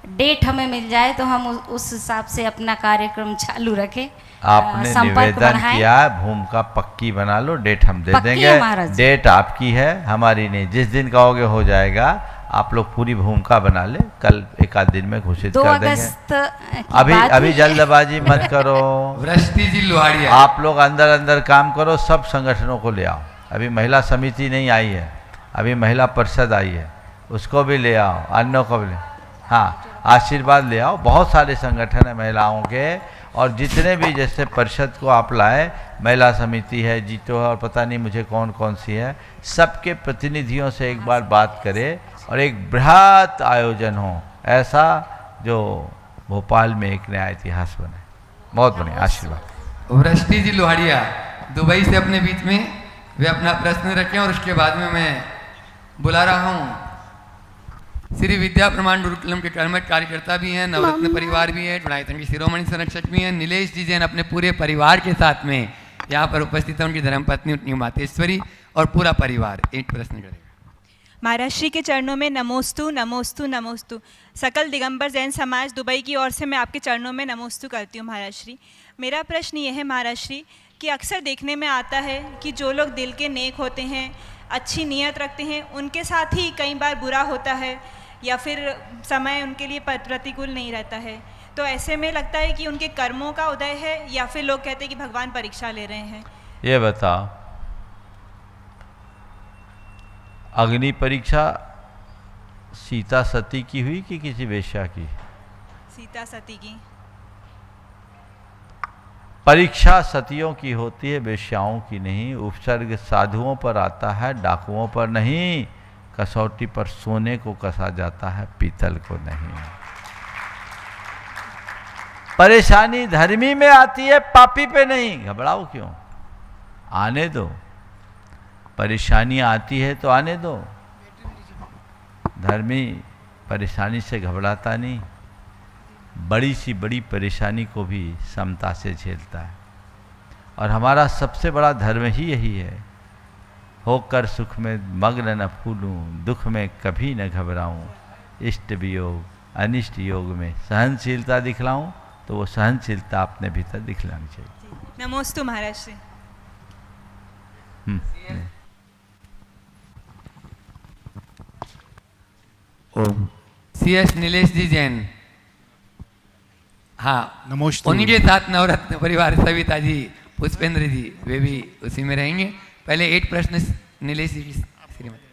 डेट हमें मिल जाए तो हम उस हिसाब से अपना कार्यक्रम चालू रखें। आपने निवेदन किया, भूमिका पक्की बना लो, डेट हम दे देंगे। डेट आपकी है, हमारी नहीं। जिस दिन कहोगे हो जाएगा। आप लोग पूरी भूमिका बना ले, कल एक आध दिन में घोषित कर देंगे। अभी जल्दबाजी मत करो। वृष्टि जी लोहाड़िया, आप लोग अंदर अंदर काम करो, सब संगठनों को ले आओ। अभी महिला समिति नहीं आई है, अभी महिला परिषद आई है, उसको भी ले आओ, अन्यों को भी ले। हाँ, आशीर्वाद ले आओ। बहुत सारे संगठन है महिलाओं के, और जितने भी, जैसे परिषद को आप लाए, महिला समिति है, जीतो है, और पता नहीं मुझे कौन कौन सी है, सबके प्रतिनिधियों से एक बार बात करें और एक बृहत आयोजन हो, ऐसा जो भोपाल में एक नया इतिहास बने। बहुत बढ़िया, आशीर्वाद। वृष्टि जी लोहाड़िया दुबई से अपने बीच में वे अपना प्रश्न रखें, और उसके बाद में मैं बुला रहा हूँ श्री विद्या प्रमाण गुरुकुलम के कर्मठ कार्यकर्ता भी हैं, नवरत्न परिवार भी है, चुनायतन के शिरोमणि संरक्षक भी हैं, नीलेश जी जैन अपने पूरे परिवार के साथ में यहाँ पर उपस्थित है। उनकी धर्मपत्नी उतनी मातेश्वरी और पूरा परिवार एक प्रश्न करेगा। महाराज श्री के चरणों में नमोस्तु नमोस्तु नमोस्तु। सकल दिगंबर जैन समाज दुबई की ओर से मैं आपके चरणों में नमोस्तु करती हूँ महाराज श्री। मेरा प्रश्न ये है महाराज श्री कि अक्सर देखने में आता है कि जो लोग दिल के नेक होते हैं, अच्छी नीयत रखते हैं, उनके साथ ही कई बार बुरा होता है या फिर समय उनके लिए प्रतिकूल नहीं रहता है। तो ऐसे में लगता है कि उनके कर्मों का उदय है, या फिर लोग कहते हैं कि भगवान परीक्षा ले रहे हैं। ये बताओ, अग्नि परीक्षा सीता सती की हुई कि किसी वेश्या की? सीता सती की। परीक्षा सतियों की होती है, वेश्याओं की नहीं। उपसर्ग साधुओं पर आता है, डाकुओं पर नहीं। कसौटी पर सोने को कसा जाता है, पीतल को नहीं। परेशानी धर्मी में आती है, पापी पे नहीं। घबराओ क्यों, आने दो। परेशानी आती है तो आने दो। धर्मी परेशानी से घबराता नहीं, बड़ी सी बड़ी परेशानी को भी समता से झेलता है। और हमारा सबसे बड़ा धर्म ही यही है, होकर सुख में मग्न न फूलूं, दुख में कभी न घबराऊं, इष्ट वियोग अनिष्ट योग में सहनशीलता दिखलाऊं। तो वो सहनशीलता अपने भीतर दिखलानी चाहिए। नमोस्तु महाराज श्री। ओम। CS नीलेश जी जैन, हाँ नमोस्तु। उन्हीं के साथ नवरत्न परिवार सविता जी, पुष्पेंद्र जी, वे भी उसी में रहेंगे। पहले 8 प्रश्न नीलेश जी की श्रीमती,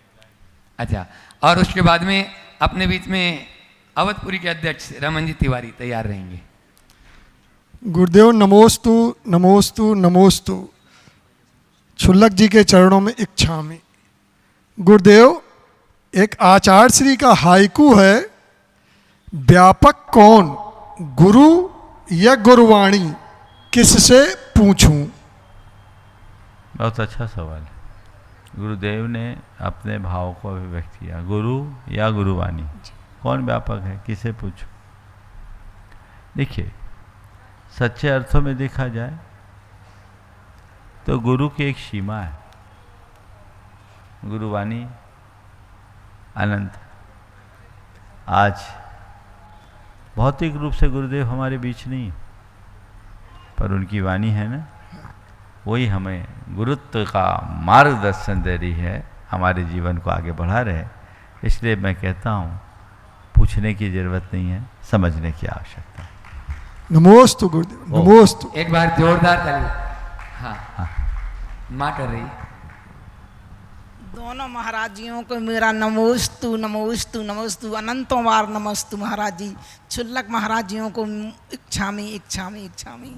अच्छा, और उसके बाद में अपने बीच में अवधपुरी के अध्यक्ष रमन जी तिवारी तैयार रहेंगे। गुरुदेव नमोस्तु नमोस्तु नमोस्तु। छुल्लक जी के चरणों में इच्छा में। गुरुदेव, एक आचार्य श्री का हाइकू है, व्यापक कौन, गुरु या गुरुवाणी, किससे पूछूं? बहुत अच्छा सवाल है। गुरुदेव ने अपने भाव को अभिव्यक्त किया, गुरु या गुरुवाणी, कौन व्यापक है, किसे पूछूं? देखिए, सच्चे अर्थों में देखा जाए तो गुरु की एक सीमा है, गुरुवाणी अनंत। आज भौतिक रूप से गुरुदेव हमारे बीच नहीं, पर उनकी वाणी है ना, वही हमें गुरुत्व का मार्गदर्शन दे रही है, हमारे जीवन को आगे बढ़ा रहे। इसलिए मैं कहता हूँ, पूछने की जरूरत नहीं है, समझने की आवश्यकता है। नमोस्तु गुरुदेव, नमोस्तु। एक बार जोरदार ताली। हाँ, माँ कर रही। दोनों महाराज जियों को मेरा नमोस्तु नमोस्तु नमोस्तु, अनंतों बार नमस्तु महाराज जी। छुल्लक महाराज जियों को इच्छामी इच्छामी इच्छामी।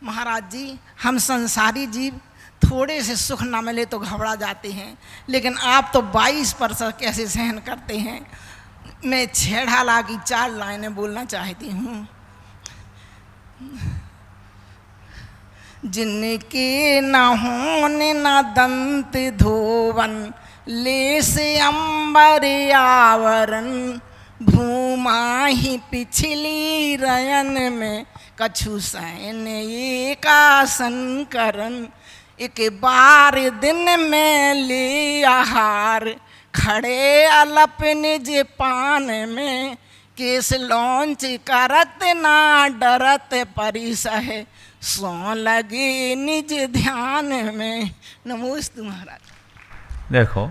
महाराज जी, हम संसारी जीव थोड़े से सुख ना मिले तो घबरा जाते हैं, लेकिन आप तो 22% कैसे सहन करते हैं। मैं छेड़ाला की 4 लाइनें बोलना चाहती हूँ। जिनके न होने न दंत धोवन, ले से अंबर आवरण, भूमा ही पिछली रयन में, कछु सैन एक आसन करन, एक बार दिन में ले आहार, खड़े अलप निज पान में, केस लॉन्च करत ना डरत परिसह, सो लगे निज ध्यान में। नमोस्तु महाराज। देखो,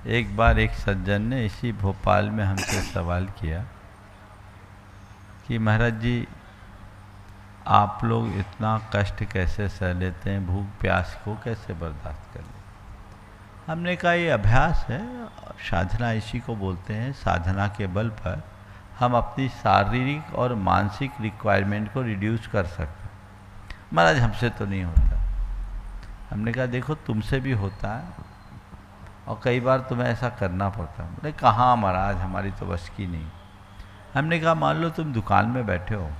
एक बार एक सज्जन ने इसी भोपाल में हमसे सवाल किया कि महाराज जी, आप लोग इतना कष्ट कैसे सह लेते हैं, भूख प्यास को कैसे बर्दाश्त कर लेते? हमने कहा ये अभ्यास है, साधना इसी को बोलते हैं। साधना के बल पर हम अपनी शारीरिक और मानसिक रिक्वायरमेंट को रिड्यूस कर सकते हैं। महाराज, हमसे तो नहीं होता। हमने कहा देखो, तुमसे भी होता है और कई बार तुम्हें ऐसा करना पड़ता है। बोले कहाँ महाराज, हमारी तो बस की नहीं। हमने कहा मान लो तुम दुकान में बैठे हो,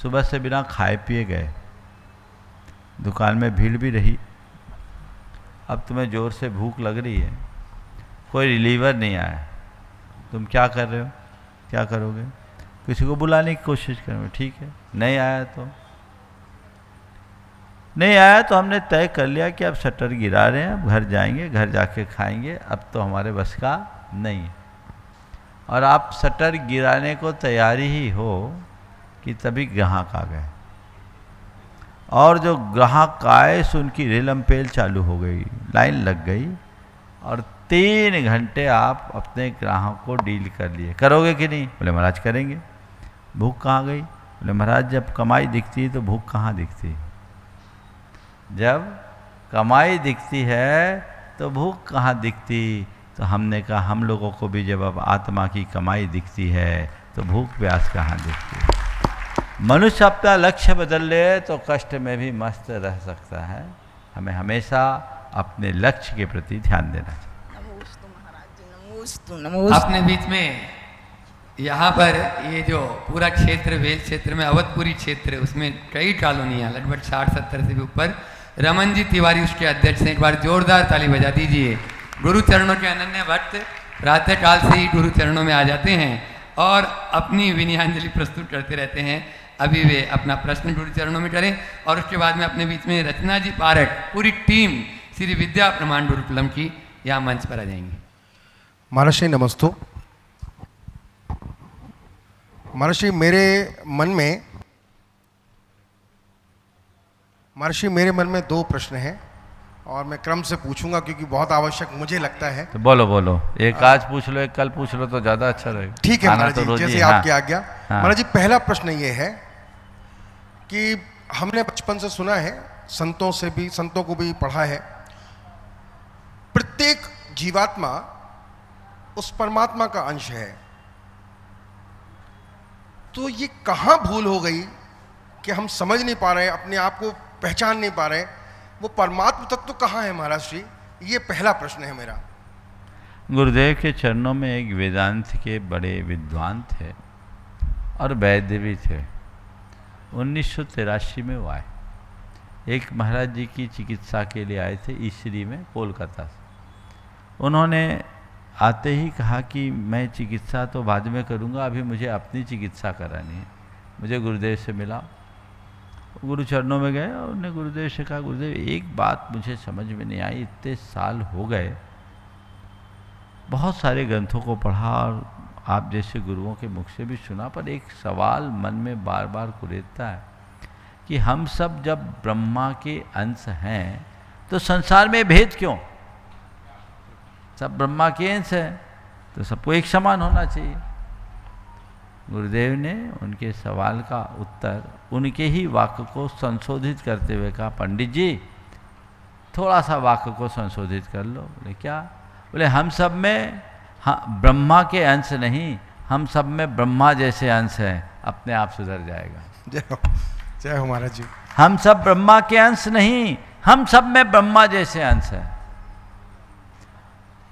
सुबह से बिना खाए पिए गए, दुकान में भीड़ भी रही, अब तुम्हें ज़ोर से भूख लग रही है, कोई रिलीवर नहीं आया, तुम क्या कर रहे हो, क्या करोगे? किसी को बुलाने की कोशिश करोगे, ठीक है। नहीं आया तो हमने तय कर लिया कि अब शटर गिरा रहे हैं, अब घर जाएंगे, घर जाके खाएंगे, अब तो हमारे बस का नहीं है। और आप शटर गिराने को तैयारी ही हो कि तभी ग्राहक आ गए, और जो ग्राहक आए सो उनकी रेलमपेल चालू हो गई, लाइन लग गई, और 3 घंटे आप अपने ग्राहक को डील कर लिए। करोगे कि नहीं? बोले महाराज करेंगे। भूख कहाँ गई? बोले महाराज, जब कमाई दिखती है तो भूख कहाँ दिखती है? जब कमाई दिखती है तो भूख कहाँ दिखती? तो हमने कहा हम लोगों को भी जब अब आत्मा की कमाई दिखती है तो भूख प्यास कहाँ दिखती है? मनुष्य अपना लक्ष्य बदल ले तो कष्ट में भी मस्त रह सकता है। हमें हमेशा अपने लक्ष्य के प्रति ध्यान देना चाहिए। नमोस्तु नमोस्तु। अपने बीच में यहाँ पर ये जो पूरा क्षेत्र वेल क्षेत्र में अवधपुरी क्षेत्र, उसमें कई कॉलोनियाँ लगभग 60-70 से भी ऊपर, रमन जी तिवारी उसके अध्यक्ष हैं। एक बार जोरदार ताली बजा दीजिए। गुरु चरणों के अनन्य भक्त प्रातः काल से ही गुरु चरणों में आ जाते हैं और अपनी विनयांजलि प्रस्तुत करते रहते हैं। अभी वे अपना प्रश्न गुरु चरणों में करें और उसके बाद में अपने बीच में रचना जी पारक, पूरी टीम श्री विद्या प्रमाण गुरुकुलम की यहाँ मंच पर आ जाएंगी। महर्षि नमस्तु। महर्षि मेरे मन में 2 प्रश्न हैं और मैं क्रम से पूछूंगा क्योंकि बहुत आवश्यक मुझे लगता है। तो बोलो एक आज पूछ लो, एक कल पूछ लो तो ज़्यादा अच्छा रहेगा। ठीक है महाराज जी, जैसे आपकी आज्ञा। महाराज जी, पहला प्रश्न ये है कि हमने बचपन से सुना है, संतों को भी पढ़ा है, प्रत्येक जीवात्मा उस परमात्मा का अंश है। तो ये कहाँ भूल हो गई कि हम समझ नहीं पा रहे, अपने आप को पहचान नहीं पा रहे, वो परमात्मा तत्व कहाँ है महाराज जी? ये पहला प्रश्न है मेरा। गुरुदेव के चरणों में एक वेदांत के बड़े विद्वान थे और वैद्य भी थे। 1983 में वो आए, एक महाराज जी की चिकित्सा के लिए आए थे ईश्वरी में, कोलकाता से। उन्होंने आते ही कहा कि मैं चिकित्सा तो बाद में करूंगा, अभी मुझे अपनी चिकित्सा करानी है, मुझे गुरुदेव से मिला। गुरु चरणों में गए और उन्होंने गुरुदेव से कहा, गुरुदेव एक बात मुझे समझ में नहीं आई, इतने साल हो गए, बहुत सारे ग्रंथों को पढ़ा और आप जैसे गुरुओं के मुख से भी सुना, पर एक सवाल मन में बार बार कुरेदता है कि हम सब जब ब्रह्मा के अंश हैं तो संसार में भेद क्यों? सब ब्रह्मा के अंश है तो सबको एक समान होना चाहिए। गुरुदेव ने उनके सवाल का उत्तर उनके ही वाक्य को संशोधित करते हुए कहा, पंडित जी थोड़ा सा वाक्य को संशोधित कर लो। बोले क्या? बोले हम सब में ब्रह्मा के अंश नहीं, हम सब में ब्रह्मा जैसे अंश हैं, अपने आप सुधर जाएगा। जय हो महाराज जी। हम सब ब्रह्मा के अंश नहीं, हम सब में ब्रह्मा जैसे अंश हैं।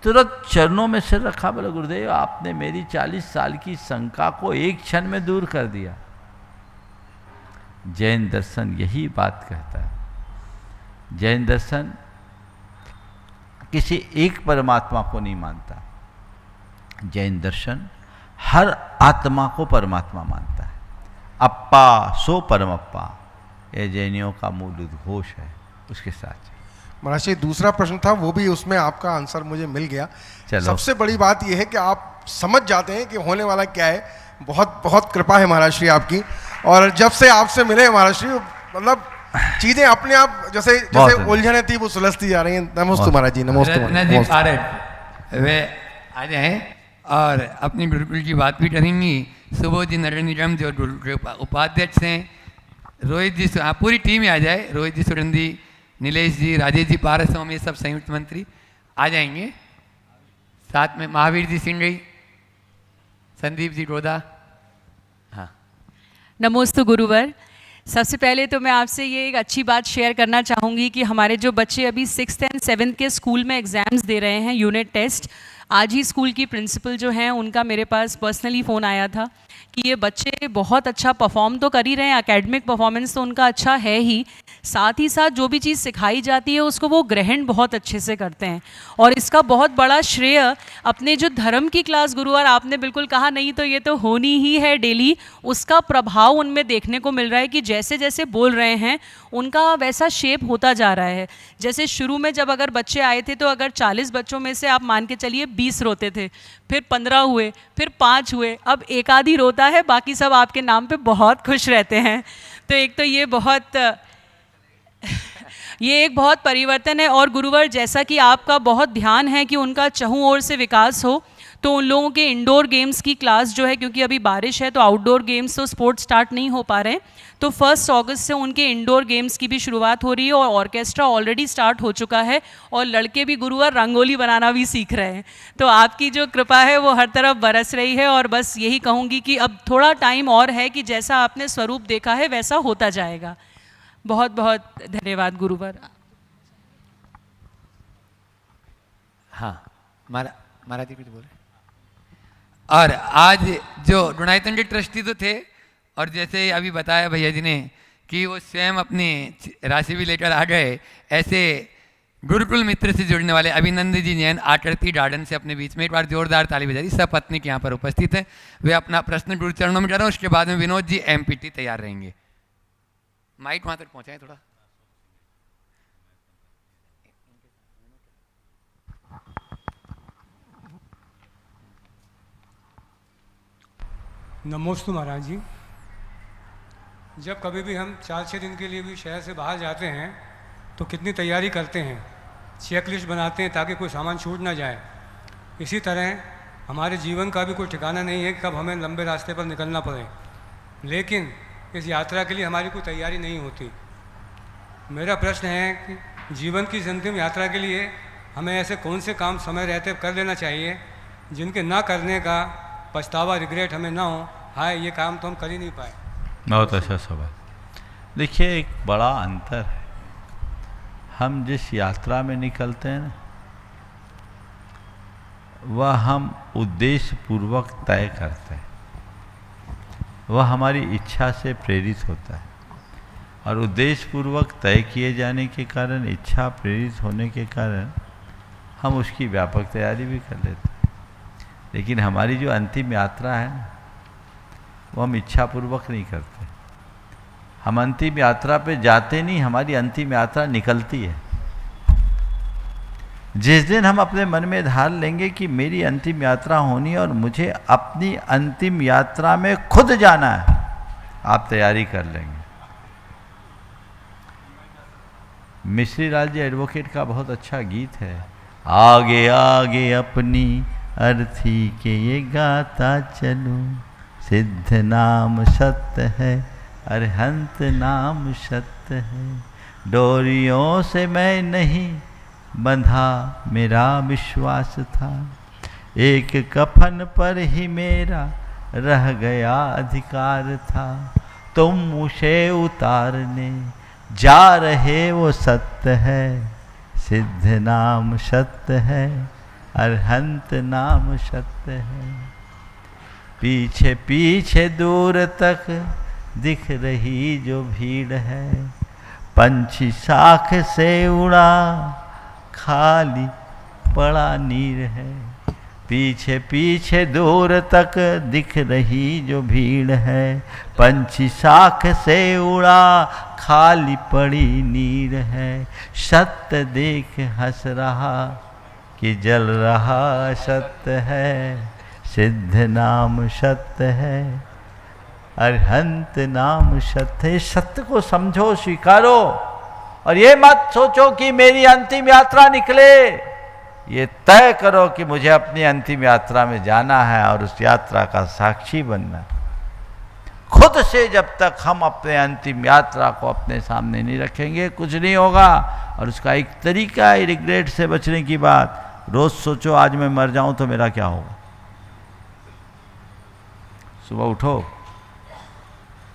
तुरंत चरणों में सिर रखा, बोले गुरुदेव आपने मेरी 40 साल की शंका को एक क्षण में दूर कर दिया। जैन दर्शन यही बात कहता है। जैन दर्शन किसी एक परमात्मा को नहीं मानता, जैन दर्शन हर आत्मा को परमात्मा मानता है। अप्पा सो परमप्पा, ये जैनियों का मूल उद्घोष है। उसके साथ महाराज जी दूसरा प्रश्न था, वो भी उसमें आपका आंसर मुझे मिल गया। सबसे बड़ी बात यह है कि आप समझ जाते हैं कि होने वाला क्या है। बहुत बहुत कृपा है महाराज श्री आपकी। और जब से आपसे मिले महाराज श्री, मतलब चीजें अपने आप जैसे उलझने थी वो सुलझती जा रही हैं। नमस्ते महाराज जी। नमस्ते। वे आ जाए और अपनी गुरुकुल की बात भी करेंगी। सुबोध जी नरेंद्र निगम जो उपाध्यक्ष हैं, रोहित जी, पूरी टीम आ जाए, रोहित जी सुरंदी, नीलेश जी, राजेश जी पारस, हम ये सब संयुक्त मंत्री आ जाएंगे। साथ में महावीर जी सिंगई, संदीप जी गोदा। हाँ, नमोस्तु गुरुवर। सबसे पहले तो मैं आपसे ये एक अच्छी बात शेयर करना चाहूँगी कि हमारे जो बच्चे अभी 6th and 7th के स्कूल में एग्ज़ाम्स दे रहे हैं, यूनिट टेस्ट, आज ही स्कूल की प्रिंसिपल जो हैं उनका मेरे पास पर्सनली फ़ोन आया था कि ये बच्चे बहुत अच्छा परफॉर्म तो कर ही रहे हैं, एकेडमिक परफॉर्मेंस तो उनका अच्छा है ही, साथ ही साथ जो भी चीज़ सिखाई जाती है उसको वो ग्रहण बहुत अच्छे से करते हैं। और इसका बहुत बड़ा श्रेय अपने जो धर्म की क्लास गुरुवार आपने बिल्कुल कहा नहीं तो ये तो होनी ही है डेली, उसका प्रभाव उनमें देखने को मिल रहा है कि जैसे जैसे बोल रहे हैं उनका वैसा शेप होता जा रहा है। जैसे शुरू में जब अगर बच्चे आए थे तो अगर 40 बच्चों में से आप मान के चलिए 20 रोते थे, फिर 15 हुए, फिर 5 हुए, अब एक आधी रोता है, बाकी सब आपके नाम पे बहुत खुश रहते हैं। तो एक तो ये एक बहुत परिवर्तन है। और गुरुवर जैसा कि आपका बहुत ध्यान है कि उनका चहुं ओर से विकास हो, तो उन लोगों के इंडोर गेम्स की क्लास जो है, क्योंकि अभी बारिश है तो आउटडोर गेम्स तो स्पोर्ट्स स्टार्ट नहीं हो पा रहे, तो 1 अगस्त से उनके इंडोर गेम्स की भी शुरुआत हो रही है और ऑर्केस्ट्रा ऑलरेडी स्टार्ट हो चुका है और लड़के भी गुरुवार रंगोली बनाना भी सीख रहे हैं। तो आपकी जो कृपा है वो हर तरफ बरस रही है और बस यही कहूँगी कि अब थोड़ा टाइम और है कि जैसा आपने स्वरूप देखा है वैसा होता जाएगा। बहुत बहुत धन्यवाद गुरुवर। हाँ, महाराज जी कुछ बोले। और आज जो डोनाइतंडी ट्रस्टी तो थे, और जैसे अभी बताया भैया जी ने कि वो स्वयं अपनी राशि भी लेकर आ गए, ऐसे गुरुकुल मित्र से जुड़ने वाले अभिनंदन जी जैन आकृति गार्डन से अपने बीच में एक बार जोरदार ताली बजा दी। सब पत्नी यहाँ पर उपस्थित है, वे अपना प्रश्न गुरु चरणों में करें। उसके बाद में विनोद जी एमपीटी तैयार रहेंगे। माइक वहाँ तक पहुँचाएं थोड़ा। नमोस्तु महाराज जी। जब कभी भी हम 4-6 दिन के लिए भी शहर से बाहर जाते हैं तो कितनी तैयारी करते हैं, चेक लिस्ट बनाते हैं ताकि कोई सामान छूट ना जाए। इसी तरह हमारे जीवन का भी कोई ठिकाना नहीं है कि कब हमें लंबे रास्ते पर निकलना पड़े, लेकिन इस यात्रा के लिए हमारी कोई तैयारी नहीं होती। मेरा प्रश्न है कि जीवन की अंतिम यात्रा के लिए हमें ऐसे कौन से काम समय रहते कर लेना चाहिए जिनके ना करने का पछतावा, रिग्रेट हमें ना हो, हाय ये काम तो हम कर ही नहीं पाए। बहुत अच्छा सवाल। देखिए, एक बड़ा अंतर है। हम जिस यात्रा में निकलते हैं ना, वह हम उद्देश्य पूर्वक तय करते हैं, वह हमारी इच्छा से प्रेरित होता है, और उद्देश्य पूर्वक तय किए जाने के कारण, इच्छा प्रेरित होने के कारण हम उसकी व्यापक तैयारी भी कर लेते हैं। लेकिन हमारी जो अंतिम यात्रा है ना, वो हम इच्छा पूर्वक नहीं करते। हम अंतिम यात्रा पे जाते नहीं, हमारी अंतिम यात्रा निकलती है। जिस दिन हम अपने मन में धार लेंगे कि मेरी अंतिम यात्रा होनी है और मुझे अपनी अंतिम यात्रा में खुद जाना है, आप तैयारी कर लेंगे। मिश्री लाल जी एडवोकेट का बहुत अच्छा गीत है, आगे आगे अपनी अर्थी के ये गाता चलूं, सिद्ध नाम सत्य है, अरहंत नाम सत्य है, डोरियों से मैं नहीं बंधा मेरा विश्वास था, एक कफन पर ही मेरा रह गया अधिकार था, तुम उसे उतारने जा रहे वो सत्य है, सिद्ध नाम सत्य है, अरहंत नाम सत्य है, पीछे पीछे दूर तक दिख रही जो भीड़ है, पंछी शाख से उड़ा खाली पड़ा नीर है, पीछे पीछे दूर तक दिख रही जो भीड़ है, पंछी शाख से उड़ा खाली पड़ी नीर है, सत्य देख हंस रहा कि जल रहा सत्य है, सिद्ध नाम सत्य है, अरहंत नाम सत्य है। सत्य को समझो, स्वीकारो, और ये मत सोचो कि मेरी अंतिम यात्रा निकले। ये तय करो कि मुझे अपनी अंतिम यात्रा में जाना है और उस यात्रा का साक्षी बनना है। खुद से जब तक हम अपने अंतिम यात्रा को अपने सामने नहीं रखेंगे, कुछ नहीं होगा। और उसका एक तरीका है रिग्रेट से बचने की बात, रोज सोचो आज मैं मर जाऊं तो मेरा क्या होगा। सुबह उठो,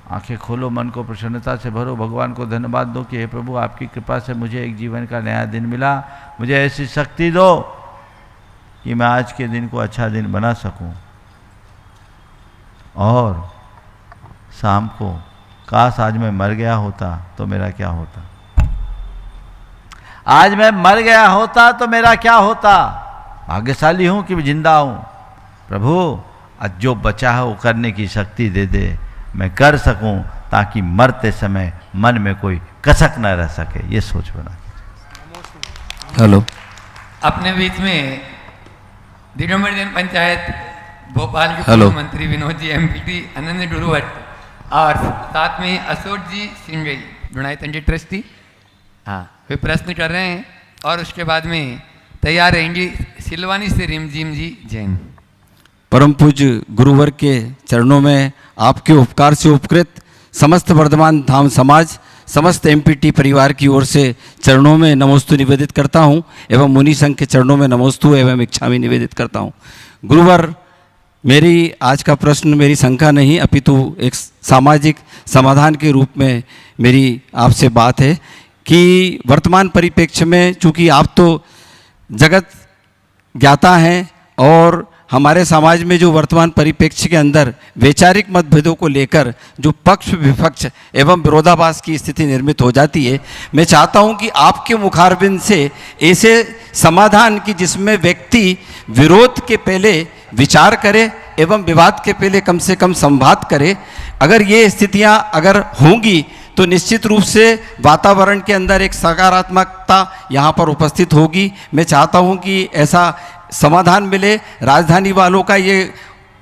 आंखें खोलो, मन को प्रसन्नता से भरो, भगवान को धन्यवाद दो कि हे प्रभु आपकी कृपा से मुझे एक जीवन का नया दिन मिला, मुझे ऐसी शक्ति दो कि मैं आज के दिन को अच्छा दिन बना सकूं। और शाम को काश आज मैं मर गया होता तो मेरा क्या होता, आज मैं मर गया होता तो मेरा क्या होता। भाग्यशाली हूं कि जिंदा हूं। प्रभु आज जो बचा है वो करने की शक्ति दे दे, मैं कर सकूं, ताकि मरते समय मन में कोई कसक न रह सके। ये सोच बना। हेलो, अपने बीच में दिगंबर जैन पंचायत भोपाल के हेलो मंत्री विनोद जी एमपीटी अनंत गुरुवट और साथ में अशोक जी सिंगई डोनाइतंडी ट्रस्टी, हाँ वे प्रश्न कर रहे हैं और उसके बाद में तैयार रहेंगी सिलवानी से रिमझिम जी जैन। परम पूज्य गुरुवर के चरणों में आपके उपकार से उपकृत समस्त वर्धमान धाम समाज, समस्त एमपीटी परिवार की ओर से चरणों में नमोस्तु निवेदित करता हूं एवं मुनि संघ के चरणों में नमोस्तु एवं इच्छामि निवेदित करता हूं। गुरुवर, मेरी आज का प्रश्न मेरी शंका नहीं अपितु एक सामाजिक समाधान के रूप में मेरी आपसे बात है कि वर्तमान परिप्रेक्ष्य में चूँकि आप तो जगत ज्ञाता हैं और हमारे समाज में जो वर्तमान परिप्रेक्ष्य के अंदर वैचारिक मतभेदों को लेकर जो पक्ष विपक्ष एवं विरोधाभास की स्थिति निर्मित हो जाती है, मैं चाहता हूं कि आपके मुखारबिंद से ऐसे समाधान की जिसमें व्यक्ति विरोध के पहले विचार करे एवं विवाद के पहले कम से कम संवाद करे, अगर ये स्थितियां अगर होंगी तो निश्चित रूप से वातावरण के अंदर एक सकारात्मकता यहाँ पर उपस्थित होगी। मैं चाहता हूँ कि ऐसा समाधान मिले। राजधानी वालों का ये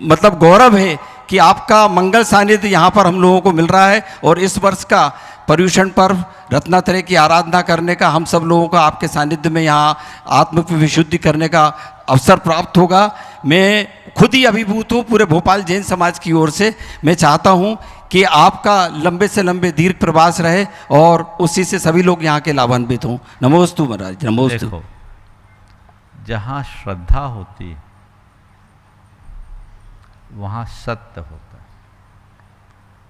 मतलब गौरव है कि आपका मंगल सानिध्य यहाँ पर हम लोगों को मिल रहा है और इस वर्ष का पर्युषण पर्व रत्नात्रय की आराधना करने का हम सब लोगों को आपके सानिध्य में यहाँ आत्म विशुद्धि करने का अवसर प्राप्त होगा। मैं खुद ही अभिभूत हूँ पूरे भोपाल जैन समाज की ओर से। मैं चाहता हूँ कि आपका लंबे से लंबे दीर्घ प्रवास रहे और उसी से सभी लोग यहाँ के लाभान्वित हों। नमोस्तु महाराज, नमोस्तु। देखो, जहाँ श्रद्धा होती है वहाँ सत्य होता है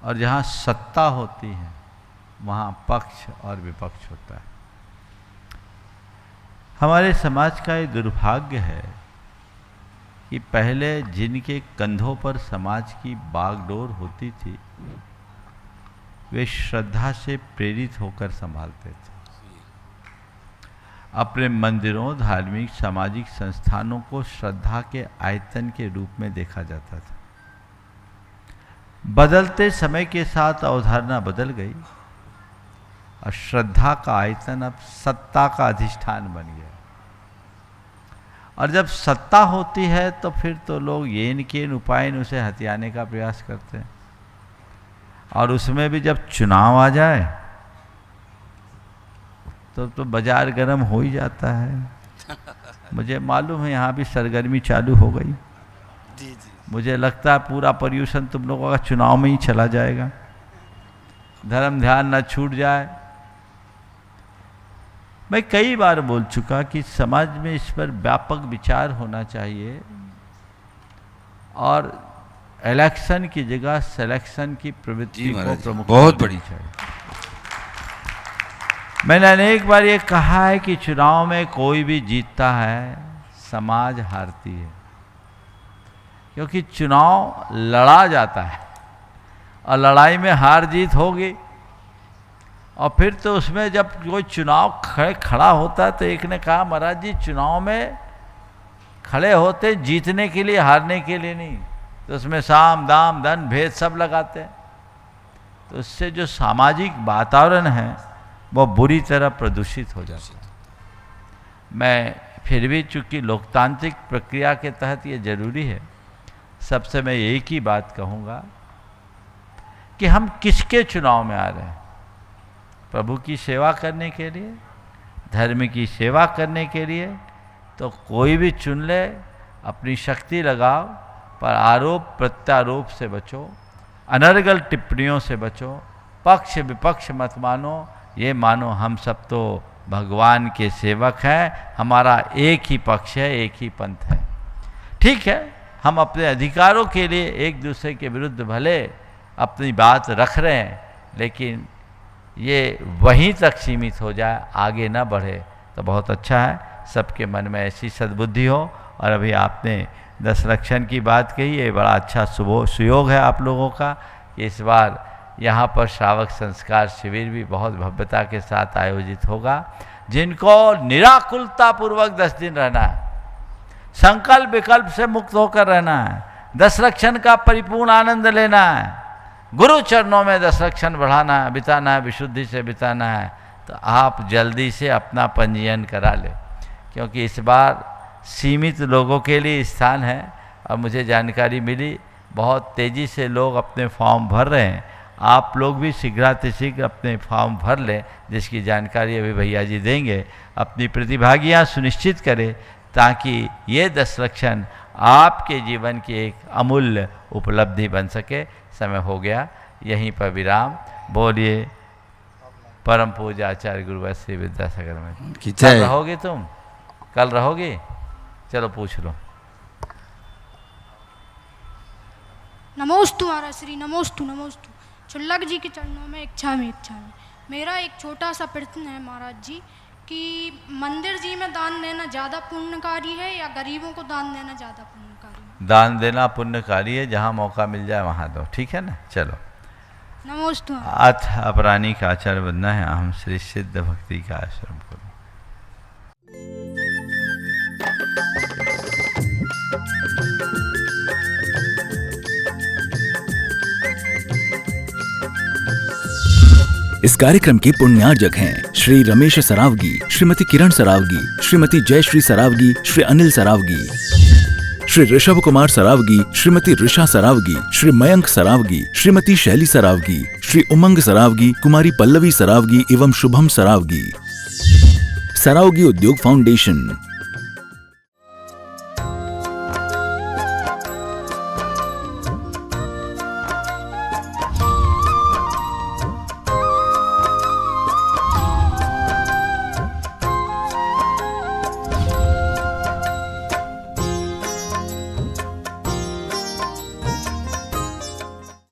और जहाँ सत्ता होती है वहाँ पक्ष और विपक्ष होता है। हमारे समाज का ये दुर्भाग्य है कि पहले जिनके कंधों पर समाज की बागडोर होती थी वे श्रद्धा से प्रेरित होकर संभालते थे। अपने मंदिरों, धार्मिक सामाजिक संस्थानों को श्रद्धा के आयतन के रूप में देखा जाता था। बदलते समय के साथ अवधारणा बदल गई और श्रद्धा का आयतन अब सत्ता का अधिष्ठान बन गया। और जब सत्ता होती है तो फिर तो लोग येन केन उपायन उसे हथियाने का प्रयास करते हैं और उसमें भी जब चुनाव आ जाए तो बाजार गर्म हो ही जाता है। मुझे मालूम है यहाँ भी सरगर्मी चालू हो गई। जी जी, मुझे लगता है पूरा पर्यूषण तुम लोगों का चुनाव में ही चला जाएगा, धर्म ध्यान न छूट जाए। मैं कई बार बोल चुका कि समाज में इस पर व्यापक विचार होना चाहिए और इलेक्शन की जगह सिलेक्शन की प्रवृत्ति को प्रमुख बहुत बड़ी चाहिए। मैंने अनेक बार ये कहा है कि चुनाव में कोई भी जीतता है, समाज हारती है, क्योंकि चुनाव लड़ा जाता है और लड़ाई में हार जीत होगी और फिर तो उसमें जब कोई चुनाव खड़ा होता है तो एक ने कहा महाराज जी चुनाव में खड़े होते जीतने के लिए, हारने के लिए नहीं, तो उसमें साम दाम धन भेद सब लगाते हैं। तो उससे जो सामाजिक वातावरण है वो बुरी तरह प्रदूषित हो जाता है। मैं फिर भी चूँकि लोकतांत्रिक प्रक्रिया के तहत ये जरूरी है, सबसे मैं एक ही बात कहूँगा कि हम किसके चुनाव में आ रहे हैं? प्रभु की सेवा करने के लिए, धर्म की सेवा करने के लिए, तो कोई भी चुन ले, अपनी शक्ति लगाओ, पर आरोप प्रत्यारोप से बचो, अनर्गल टिप्पणियों से बचो, पक्ष विपक्ष मत मानो, ये मानो हम सब तो भगवान के सेवक हैं, हमारा एक ही पक्ष है, एक ही पंथ है। ठीक है, हम अपने अधिकारों के लिए एक दूसरे के विरुद्ध भले अपनी बात रख रहे हैं, लेकिन ये वहीं तक सीमित हो जाए, आगे ना बढ़े तो बहुत अच्छा है। सबके मन में ऐसी सद्बुद्धि हो। और अभी आपने दशलक्षण की बात कही, ये बड़ा अच्छा सुयोग है आप लोगों का कि इस बार यहाँ पर श्रावक संस्कार शिविर भी बहुत भव्यता के साथ आयोजित होगा। जिनको निराकुलता पूर्वक 10 दिन रहना है, संकल्प विकल्प से मुक्त होकर रहना है, दशलक्षण का परिपूर्ण आनंद लेना है, गुरु चरणों में दशलक्षण बढ़ाना है, बिताना है, विशुद्धि से बिताना है, तो आप जल्दी से अपना पंजीयन करा ले, क्योंकि इस बार सीमित लोगों के लिए स्थान है। और मुझे जानकारी मिली बहुत तेज़ी से लोग अपने फॉर्म भर रहे हैं। आप लोग भी शीघ्रातिशीघ्र अपने फॉर्म भर लें, जिसकी जानकारी अभी भैया जी देंगे। अपनी प्रतिभागियाँ सुनिश्चित करें ताकि ये दशलक्षण आपके जीवन की एक अमूल्य उपलब्धि बन सके। समय हो गया, यहीं पर विराम। बोलिए परम पूज्य आचार्य गुरुवर श्री विद्यासागर में। कल रहोगे तुम? कल रहोगे? चलो पूछ लो। नमोस्तु महाराज श्री, नमोस्तु नमोस्तु। चुल्लक जी के चरणों में इच्छामि इच्छामि। मेरा एक छोटा सा प्रश्न है महाराज जी कि मंदिर जी में दान देना ज़्यादा पुण्यकारी है या गरीबों को दान देना ज़्यादा पुण्यकारी है? दान देना पुण्यकारी है, जहाँ मौका मिल जाए वहाँ दो, ठीक है ना। चलो नमोस्तु। अथ अपरानी का आचार्य बनना है, हम श्री सिद्ध भक्ति का आश्रम करो। इस कार्यक्रम के पुण्यार्जक हैं श्री रमेश सरावगी, श्रीमती किरण सरावगी, श्रीमती जयश्री सरावगी, श्री अनिल सरावगी, श्री ऋषभ कुमार सरावगी, श्रीमती ऋषा सरावगी, श्री मयंक सरावगी, श्रीमती शैली सरावगी, श्री उमंग सरावगी, कुमारी पल्लवी सरावगी एवं शुभम सरावगी। सरावगी उद्योग फाउंडेशन।